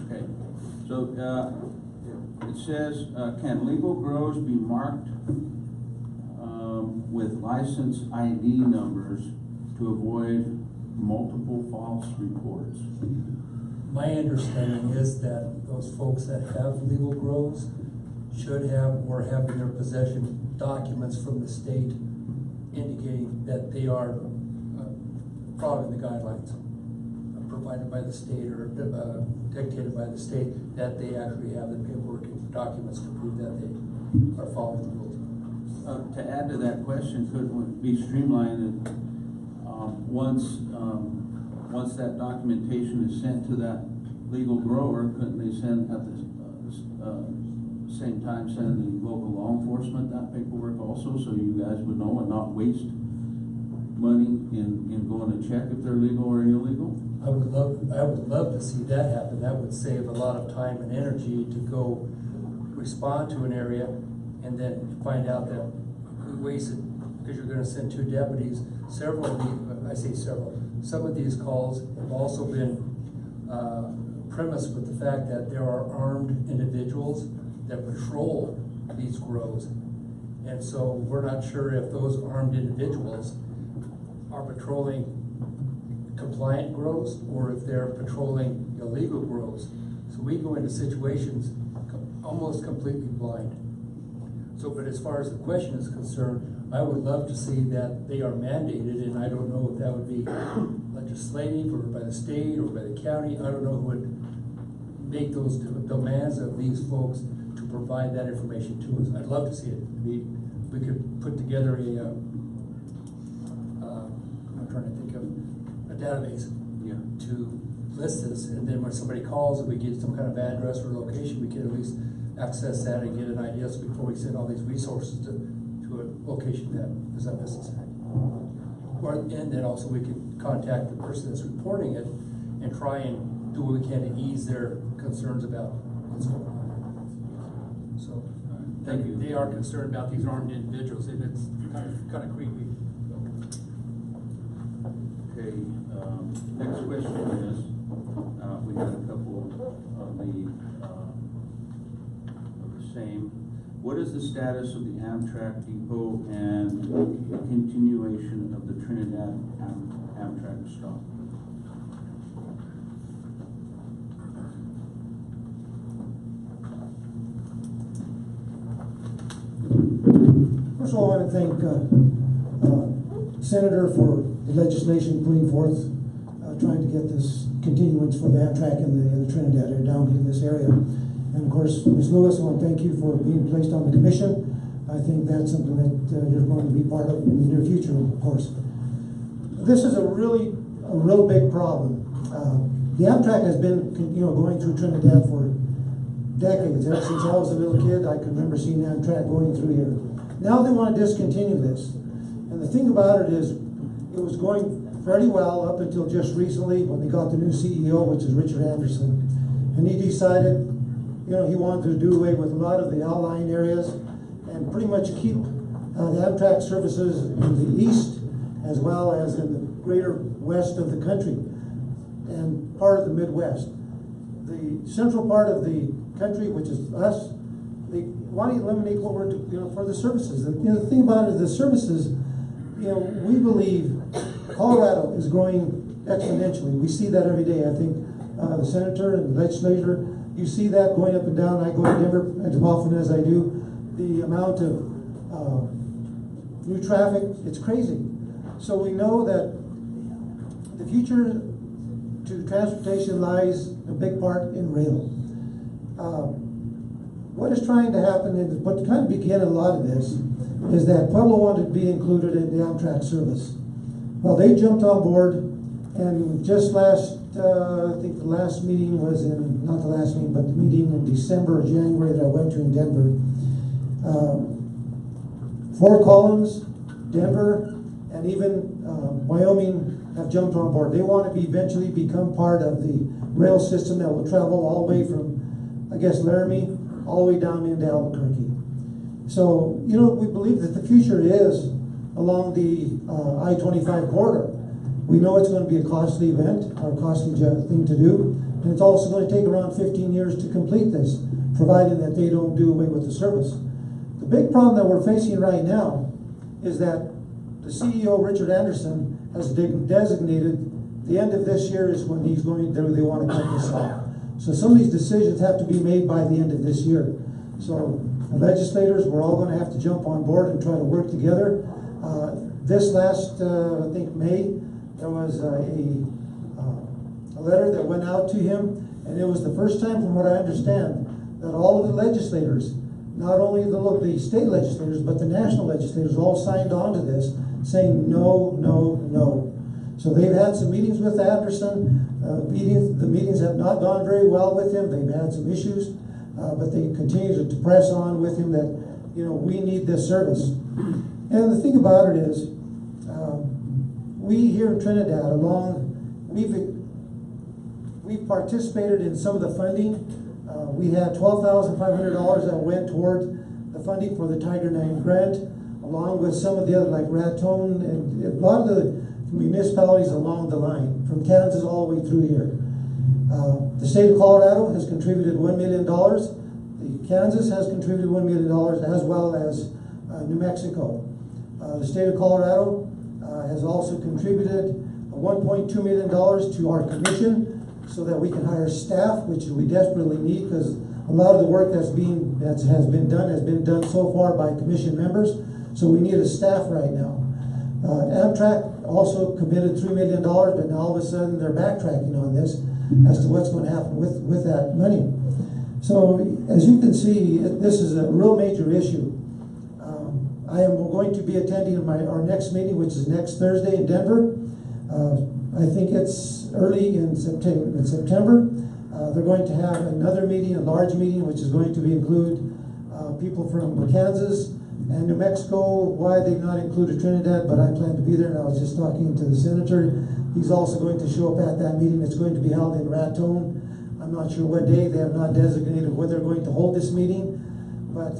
Okay. So it says, can legal grows be marked with license ID numbers to avoid multiple false reports? My understanding is that those folks that have legal grows should have or have in their possession documents from the state indicating that they are following the guidelines provided by the state or dictated by the state, that they actually have the paperwork and documents to prove that they are following the rules. To add to that question, couldn't it be streamlined that once that documentation is sent to that legal grower, couldn't they send at the same time send the local law enforcement that paperwork also, so you guys would know and not waste money in going to check if they're legal or illegal? I would love to see that happen. That would save a lot of time and energy to go, respond to an area and then find out that we wasted, because you're gonna send 2 deputies, several of these, I say several, some of these calls have also been premised with the fact that there are armed individuals that patrol these grows. And so we're not sure if those armed individuals are patrolling compliant grows or if they're patrolling illegal grows. So we go into situations almost completely blind. So, but as far as the question is concerned, I would love to see that they are mandated, and I don't know if that would be legislative or by the state or by the county. I don't know who would make those demands of these folks to provide that information to us. I'd love to see it. We could put together a, I'm trying to think of a database to list this, and then when somebody calls and we get some kind of address or location, we can at least access that and get an idea so before we send all these resources to a location that is unnecessary. And then also we can contact the person that's reporting it and try and do what we can to ease their concerns about what's going on. So Thank you. They are concerned about these armed individuals, and it's kind of creepy. Okay, next question is, we had a couple of the same. What is the status of the Amtrak depot and continuation of the Trinidad Amtrak stop? First of all, I want to thank Senator for the legislation putting forth, trying to get this continuance for the Amtrak in the Trinidad area, down in this area. And of course, Ms. Lewis, I want to thank you for being placed on the commission. I think that's something that you're going to be part of in the near future, of course. This is a real big problem. The Amtrak has been, going through Trinidad for decades. Ever since I was a little kid, I can remember seeing Amtrak going through here. Now they want to discontinue this. And the thing about it is, it was going fairly well up until just recently when they got the new CEO, which is Richard Anderson. And he decided, he wanted to do away with a lot of the outlying areas and pretty much keep the Amtrak services in the east as well as in the greater west of the country and part of the Midwest. The central part of the country, which is us, they want to eliminate what we're doing for the services. The thing about it, the services, we believe Colorado is growing exponentially. We see that every day. I think the senator and the legislator, you see that going up and down. I go to Denver as often as I do. The amount of new traffic, it's crazy. So we know that the future to transportation lies a big part in rail. What is trying to happen, and what kind of began a lot of this, is that Pueblo wanted to be included in the Amtrak service. Well, they jumped on board, and just I think the last meeting was not the last meeting, but the meeting in December or January that I went to in Denver. Fort Collins, Denver, and even Wyoming have jumped on board. They want to eventually become part of the rail system that will travel all the way from, I guess, Laramie, all the way down into Albuquerque. So, we believe that the future is along the I-25 corridor. We know it's going to be a costly event, or a costly thing to do, and it's also going to take around 15 years to complete this, providing that they don't do away with the service. The big problem that we're facing right now is that the CEO, Richard Anderson, has designated the end of this year is when they want to cut this off. So some of these decisions have to be made by the end of this year. So the legislators, we're all going to have to jump on board and try to work together. This last, I think, May, there was a letter that went out to him, and it was the first time, from what I understand, that all of the legislators, not only the state legislators, but the national legislators all signed on to this, saying no, no, no. So they've had some meetings with Anderson. The meetings have not gone very well with him. They've had some issues, but they continue to press on with him that, we need this service. And the thing about it is, we here in Trinidad, we've participated in some of the funding We had $12,500 that went toward the funding for the Tiger 9 grant, along with some of the other, like Raton and a lot of the municipalities along the line, from Kansas all the way through here. The state of Colorado has contributed $1 million. The Kansas has contributed $1 million, as well as New Mexico. The state of Colorado has also contributed $1.2 million to our commission so that we can hire staff, which we desperately need, because a lot of the work has been done so far by commission members. So we need a staff right now. Amtrak also committed $3 million, but now all of a sudden they're backtracking on this as to what's going to happen with that money. So as you can see, this is a real major issue. I am going to be attending our next meeting, which is next Thursday in Denver. I think it's early in September. They're going to have another meeting, a large meeting, which is going to include people from Kansas and New Mexico. Why they've not included Trinidad, but I plan to be there, and I was just talking to the senator. He's also going to show up at that meeting. It's going to be held in Raton. I'm not sure what day. They have not designated where they're going to hold this meeting, but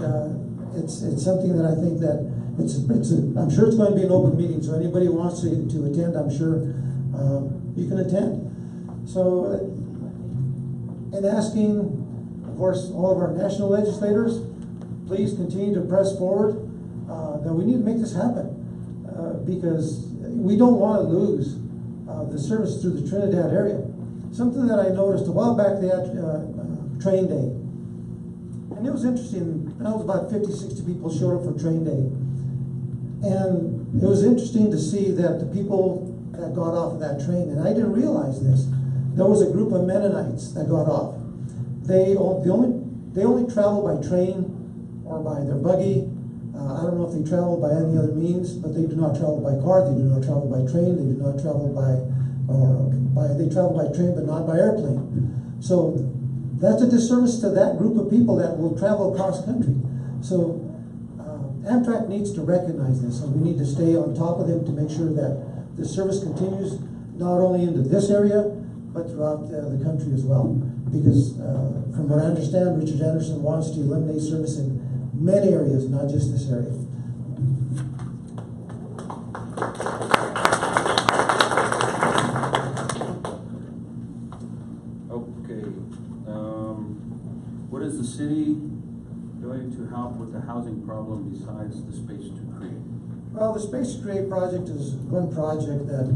it's something that I think that I'm sure it's going to be an open meeting, so anybody who wants to attend, I'm sure you can attend. So, and asking, of course, all of our national legislators, please continue to press forward that we need to make this happen because we don't want to lose the service through the Trinidad area. Something that I noticed a while back, they had train day. And it was interesting. That was about 50, 60 people showed up for train day. And it was interesting to see that the people that got off of that train, and I didn't realize this, there was a group of Mennonites that got off. They only travel by train or by their buggy. I don't know if they travel by any other means, but they do not travel by car, they do not travel by train, they do not travel they travel by train but not by airplane. So that's a disservice to that group of people that will travel across country. So Amtrak needs to recognize this, and we need to stay on top of them to make sure that the service continues not only into this area, but throughout the country as well. Because from what I understand, Richard Anderson wants to eliminate service in many areas, not just this area. Okay. What is the city doing to help with the housing problem besides the Space to Create? Well, the Space to Create project is one project that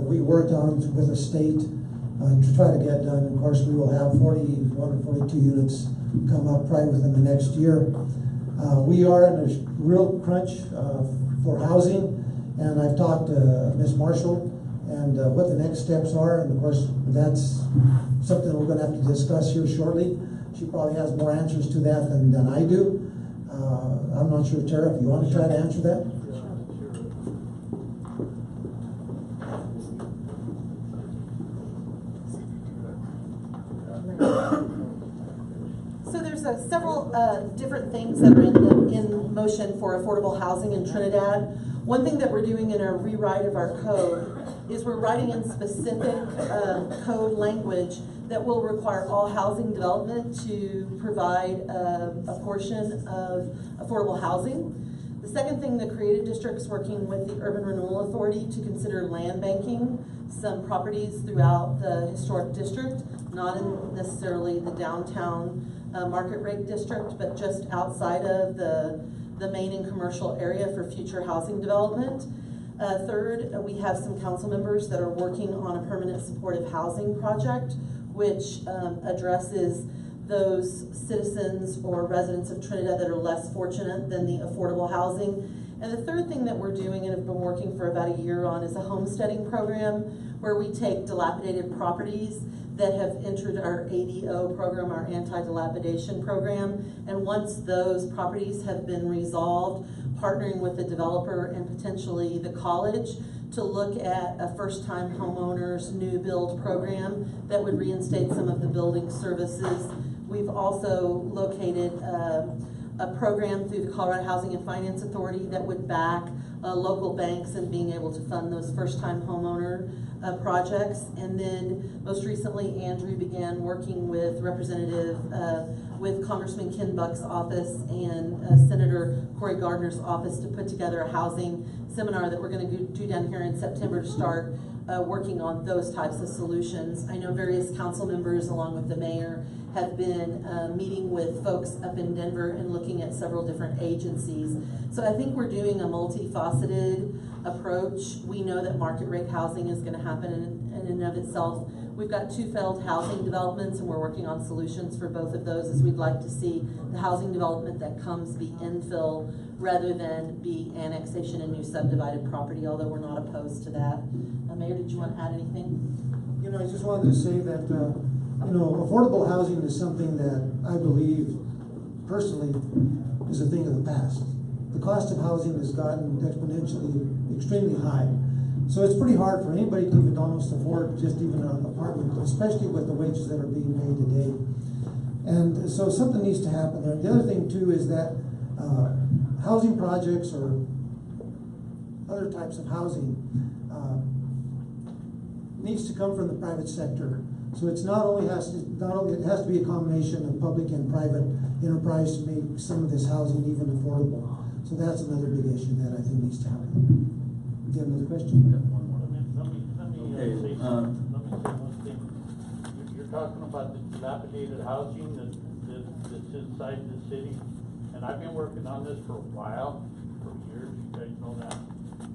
we worked on with the state to try to get done. Of course, we will have 41 or 42 units come up probably within the next year. We are in a real crunch for housing, and I've talked to Ms. Marshall and what the next steps are, and of course that's something we're going to have to discuss here shortly. She probably has more answers to that than I do. I'm not sure, Tara, if you want to try to answer that? So there's several different things that are in motion for affordable housing in Trinidad. One thing that we're doing in our rewrite of our code is we're writing in specific code language that will require all housing development to provide a portion of affordable housing. The second thing, the Creative District's working with the Urban Renewal Authority to consider land banking some properties throughout the historic district, not in necessarily the downtown market rate district, but just outside of the main and commercial area for future housing development. Third, we have some council members that are working on a permanent supportive housing project, which addresses those citizens or residents of Trinidad that are less fortunate than the affordable housing. And the third thing that we're doing and have been working for about a year on is a homesteading program where we take dilapidated properties that have entered our ADO program, our anti-dilapidation program, and once those properties have been resolved, partnering with the developer and potentially the college to look at a first-time homeowners new build program that would reinstate some of the building services. We've also located a program through the Colorado Housing and Finance Authority that would back local banks and being able to fund those first-time homeowner projects. And then most recently, Andrew began working with with Congressman Ken Buck's office and Senator Cory Gardner's office to put together a housing seminar that we're going to do down here in September to start working on those types of solutions. I know various council members, along with the mayor, have been meeting with folks up in Denver and looking at several different agencies. So I think we're doing a multifaceted approach. We know that market rate housing is going to happen in and of itself. We've got 2 failed housing developments, and we're working on solutions for both of those, as we'd like to see the housing development that comes be infill rather than be annexation and new subdivided property, although we're not opposed to that. Mayor, did you want to add anything? You know, I just wanted to say that, you know, affordable housing is something that I believe personally is a thing of the past. The cost of housing has gotten exponentially extremely high. So it's pretty hard for anybody to even almost afford just even an apartment, especially with the wages that are being paid today. And so something needs to happen there. The other thing too is that housing projects or other types of housing needs to come from the private sector. So it's it has to be a combination of public and private enterprise to make some of this housing even affordable. So that's another big issue that I think needs to happen. Do you have another question? Let me say one thing. You're talking about the dilapidated housing that's inside the city, and I've been working on this for a while, for years, you guys know that.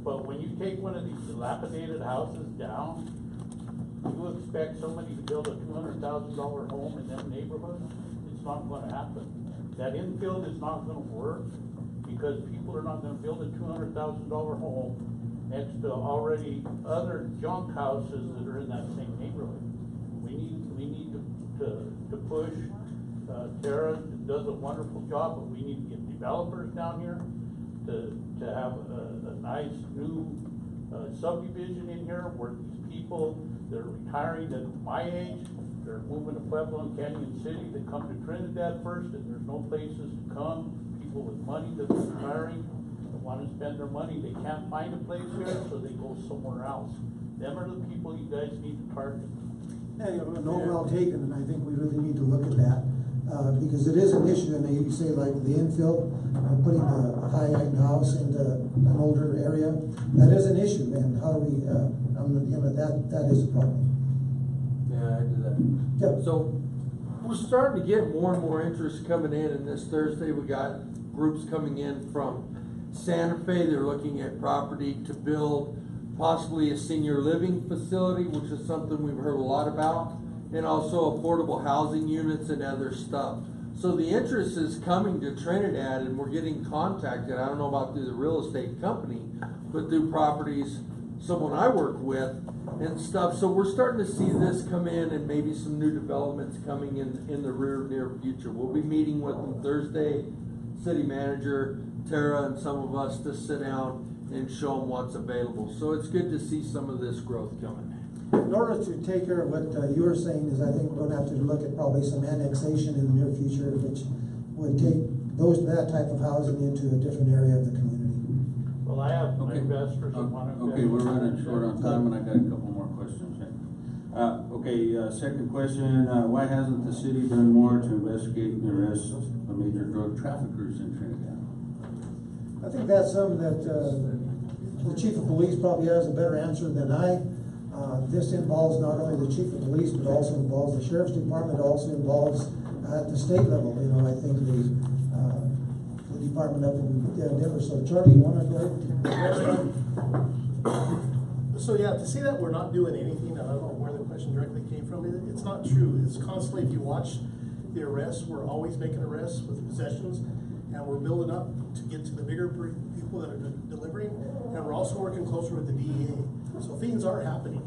But when you take one of these dilapidated houses down, you expect somebody to build a $200,000 home in them neighborhoods? It's not going to happen. That infill is not going to work because people are not going to build a $200,000 home next to already other junk houses that are in that same neighborhood. We need to push. Tara does a wonderful job, but we need to get developers down here to have a nice new subdivision in here where these people that are retiring at my age, they're moving to Pueblo and Canyon City, they come to Trinidad first, and there's no places to come. People with money that are retiring, that want to spend their money, they can't find a place here, so they go somewhere else. Them are the people you guys need to target. Yeah, no, well taken, and I think we really need to look at that. Because it is an issue, and you say like the infill, putting a high-end house into an older area, that is an issue, and how do we, that is a problem. Yeah, I do that. Yeah. So we're starting to get more and more interest coming in, and this Thursday we got groups coming in from Santa Fe. They're looking at property to build possibly a senior living facility, which is something we've heard a lot about, and also affordable housing units and other stuff. So the interest is coming to Trinidad, and we're getting contacted. I don't know about through the real estate company, but through properties, someone I work with and stuff. So we're starting to see this come in, and maybe some new developments coming in the near future. We'll be meeting with them Thursday, city manager, Tara, and some of us to sit down and show them what's available. So it's good to see some of this growth coming. In order to take care of what you were saying is I think we're going to have to look at probably some annexation in the near future, which would take that type of housing into a different area of the community. Well, I have investors that want to. Okay, we're running short on time, and I got a couple more questions. Second question, why hasn't the city done more to investigate and arrest the major drug traffickers in Trinidad? I think that's something that the chief of police probably has a better answer than I. This involves not only the chief of police, but also involves the sheriff's department, also involves at the state level. You know, I think the department up in Denver. So Charlie, you want to go ahead? So yeah, to say that we're not doing anything, and I don't know where the question directly came from, it's not true. It's constantly, if you watch the arrests, we're always making arrests with possessions, and we're building up to get to the bigger people that are delivering, and we're also working closer with the DEA. So things are happening.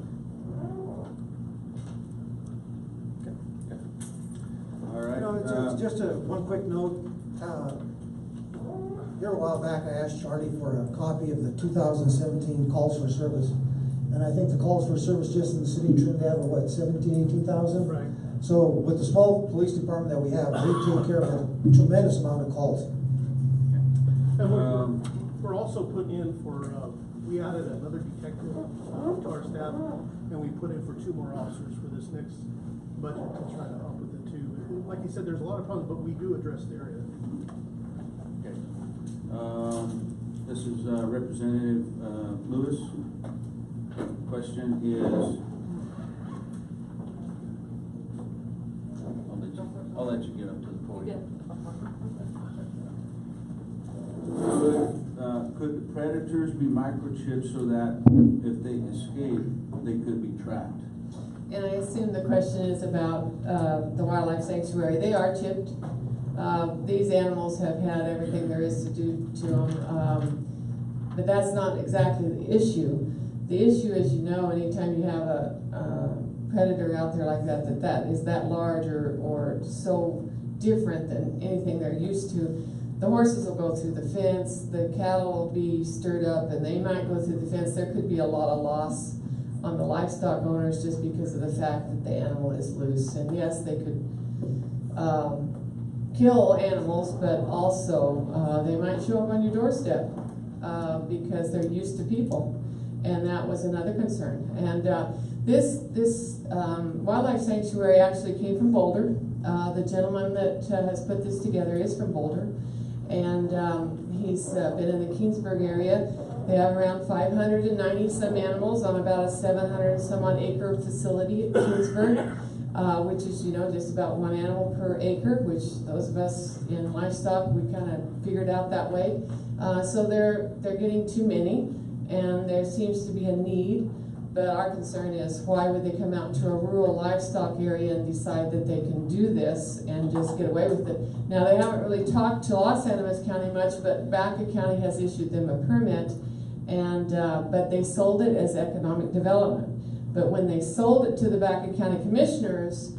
All right. You know, it's just one quick note. Here a while back, I asked Charlie for a copy of the 2017 calls for service. And I think the calls for service just in the city of Trinidad were what, 18,000? Right. So with the small police department that we have, we take care of a tremendous amount of calls. also put in for, we added another detective to our staff, and we put in for 2 more officers for this next budget to try to up with the 2. Like you said, there's a lot of problems, but we do address the area. Okay. This is Representative Lewis. Question is, I'll let you get up to the podium. Could predators be microchipped so that if they escape, they could be tracked? And I assume the question is about the wildlife sanctuary. They are chipped. These animals have had everything there is to do to them, but that's not exactly the issue. The issue is, you know, anytime you have a predator out there like that, that is that large or so different than anything they're used to, the horses will go through the fence, the cattle will be stirred up, and they might go through the fence. There could be a lot of loss on the livestock owners just because of the fact that the animal is loose. And yes, they could kill animals, but also they might show up on your doorstep because they're used to people. And that was another concern. And this wildlife sanctuary actually came from Boulder. The gentleman that has put this together is from Boulder. And he's been in the Keensburg area. They have around 590 some animals on about a 700 some odd acre facility at Keensburg, which is, you know, just about 1 animal per acre, which those of us in livestock, we kind of figured out that way. So they're getting too many, and there seems to be a need. But our concern is, why would they come out to a rural livestock area and decide that they can do this and just get away with it? Now, they haven't really talked to Los Animas County much, but Baca County has issued them a permit, and but they sold it as economic development. But when they sold it to the Baca County Commissioners,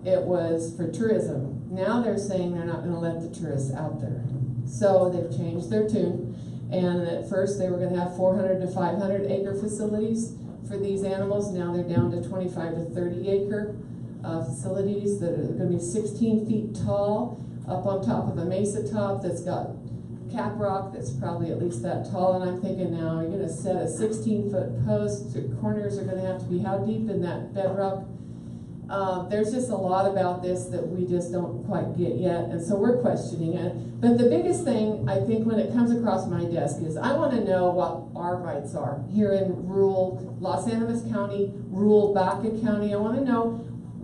it was for tourism. Now they're saying they're not going to let the tourists out there. So they've changed their tune. And at first they were going to have 400 to 500 acre facilities for these animals. Now they're down to 25 to 30 acre facilities that are going to be 16 feet tall, up on top of a mesa top that's got cap rock that's probably at least that tall. And I'm thinking, now you're going to set a 16-foot post. The corners are going to have to be how deep in that bedrock? There's just a lot about this that we just don't quite get yet, and so we're questioning it. But the biggest thing, I think, when it comes across my desk is I want to know what our rights are here in rural Los Animas County, rural Baca County. I want to know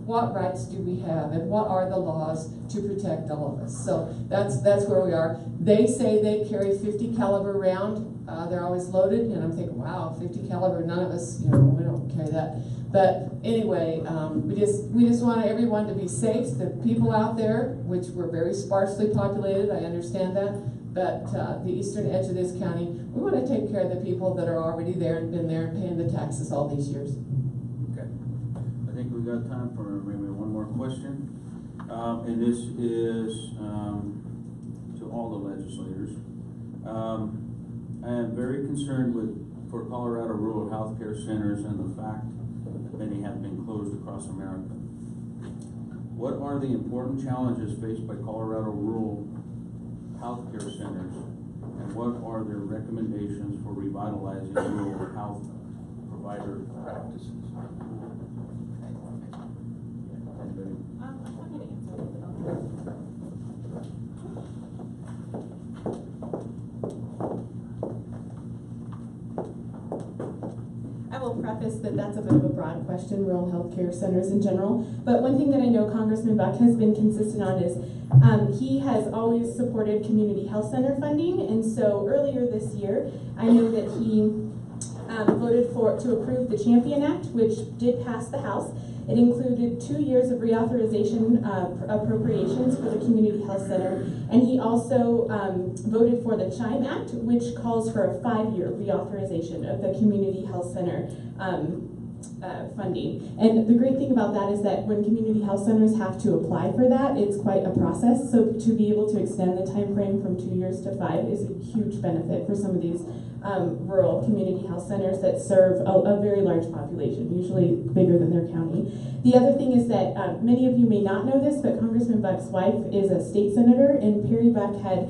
what rights do we have and what are the laws to protect all of us. So that's where we are. They say they carry 50 caliber round. They're always loaded, and I'm thinking, wow, 50 caliber. None of us, you know, we don't carry that. But anyway, we just want everyone to be safe. The people out there, which we're very sparsely populated, I understand that, but the eastern edge of this county, we want to take care of the people that are already there and been there and paying the taxes all these years. Okay. I think we've got time for maybe one more question. And this is to all the legislators. I am very concerned for Colorado rural health care centers and the fact that many have been closed across America. What are the important challenges faced by Colorado rural health care centers, and what are their recommendations for revitalizing rural health provider practices? I will preface that that's a bit of a broad question, rural health care centers in general. But one thing that I know Congressman Buck has been consistent on is he has always supported community health center funding. And so earlier this year, I know that he voted to approve the Champion Act, which did pass the House. It included 2 years of reauthorization appropriations for the community health center. And he also voted for the Chime Act, which calls for a 5-year reauthorization of the community health center funding. And the great thing about that is that when community health centers have to apply for that, it's quite a process. So to be able to extend the time frame from 2 years to 5 is a huge benefit for some of these rural community health centers that serve a very large population, usually bigger than their county. The other thing is that many of you may not know this, but Congressman Buck's wife is a state senator, and Perry Buck had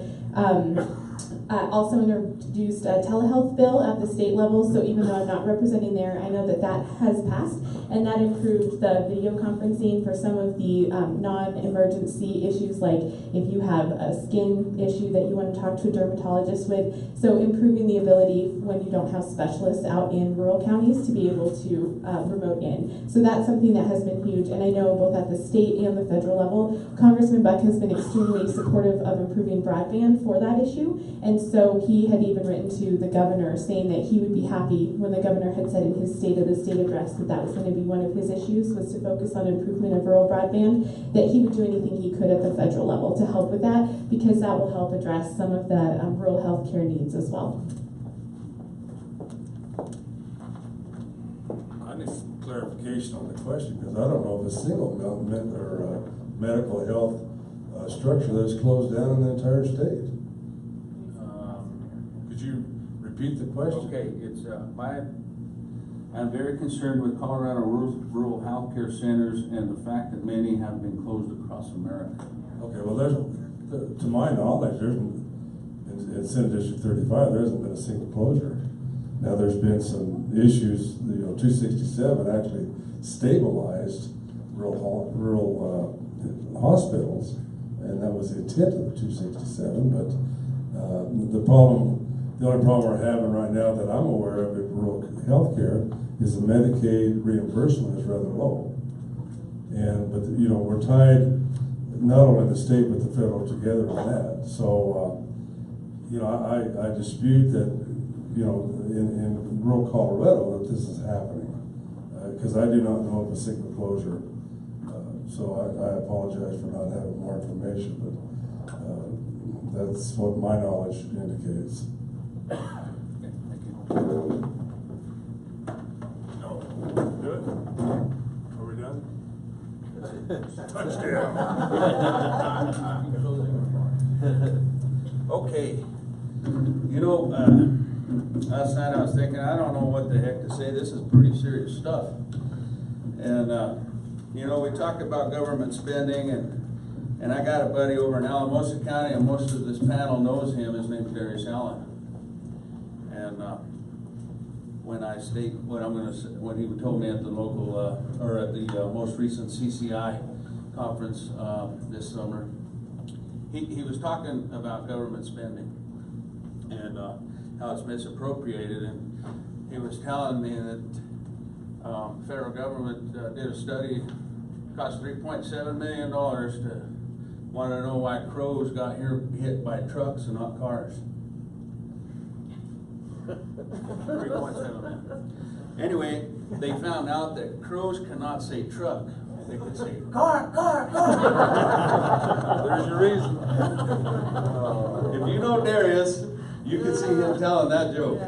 also introduced a telehealth bill at the state level. So even though I'm not representing there, I know that that has passed, and that improved the video conferencing for some of the non-emergency issues, like if you have a skin issue that you want to talk to a dermatologist with. So improving the ability when you don't have specialists out in rural counties to be able to remote in. So that's something that has been huge, and I know both at the state and the federal level, Congressman Buck has been extremely supportive of improving broadband for that issue. And so he had even written to the governor saying that he would be happy when the governor had said in his State of the State address that that was going to be one of his issues, was to focus on improvement of rural broadband, that he would do anything he could at the federal level to help with that, because that will help address some of the rural health care needs as well. I need some clarification on the question, because I don't know of a single medical health structure that's closed down in the entire state. Could you repeat the question? Okay, it's I'm very concerned with Colorado rural health care centers and the fact that many have been closed across America. Okay, well, to my knowledge, in Senate District 35, there hasn't been a single closure. Now, there's been some issues. 267 actually stabilized rural hospitals, and that was the intent of the 267. But the only problem we're having right now that I'm aware of in rural healthcare is the Medicaid reimbursement is rather low. But we're tied, not only the state but the federal together on that. So I dispute that in rural Colorado that this is happening, because I do not know of a single closure. So I apologize for not having more information, but that's what my knowledge indicates. Okay, thank you. Good? Are we done? Touchdown. Okay. Last night I was thinking, I don't know what the heck to say. This is pretty serious stuff. And, we talk about government spending, and I got a buddy over in Alamosa County, and most of this panel knows him. His name's Darius Allen. And when he told me at the local, or at the most recent CCI conference this summer, he was talking about government spending and how it's misappropriated, and he was telling me that federal government did a study, cost $3.7 million to want to know why crows got hit by trucks and not cars. 3.7 million. Anyway, they found out that crows cannot say truck. They could say car, car, car. There's your reason. If you know Darius, you can see him telling that joke.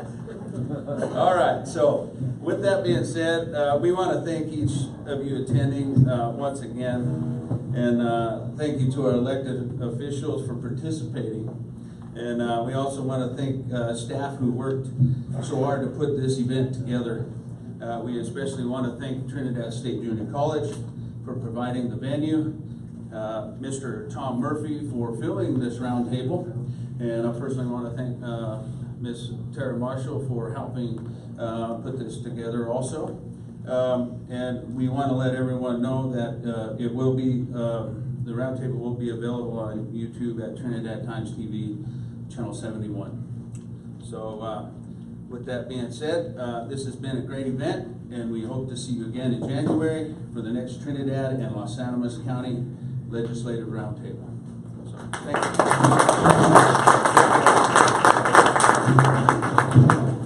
All right, so with that being said, we want to thank each of you attending once again, and thank you to our elected officials for participating. And we also want to thank staff who worked so hard to put this event together. We especially want to thank Trinidad State Junior College for providing the venue, Mr. Tom Murphy for filming this roundtable, and I personally want to thank Ms. Tara Marshall for helping put this together also. And we want to let everyone know that it will be, the roundtable will be available on YouTube at Trinidad Times TV, Channel 71. So with that being said, this has been a great event, and we hope to see you again in January for the next Trinidad and Los Animas County Legislative Roundtable. So, thank you.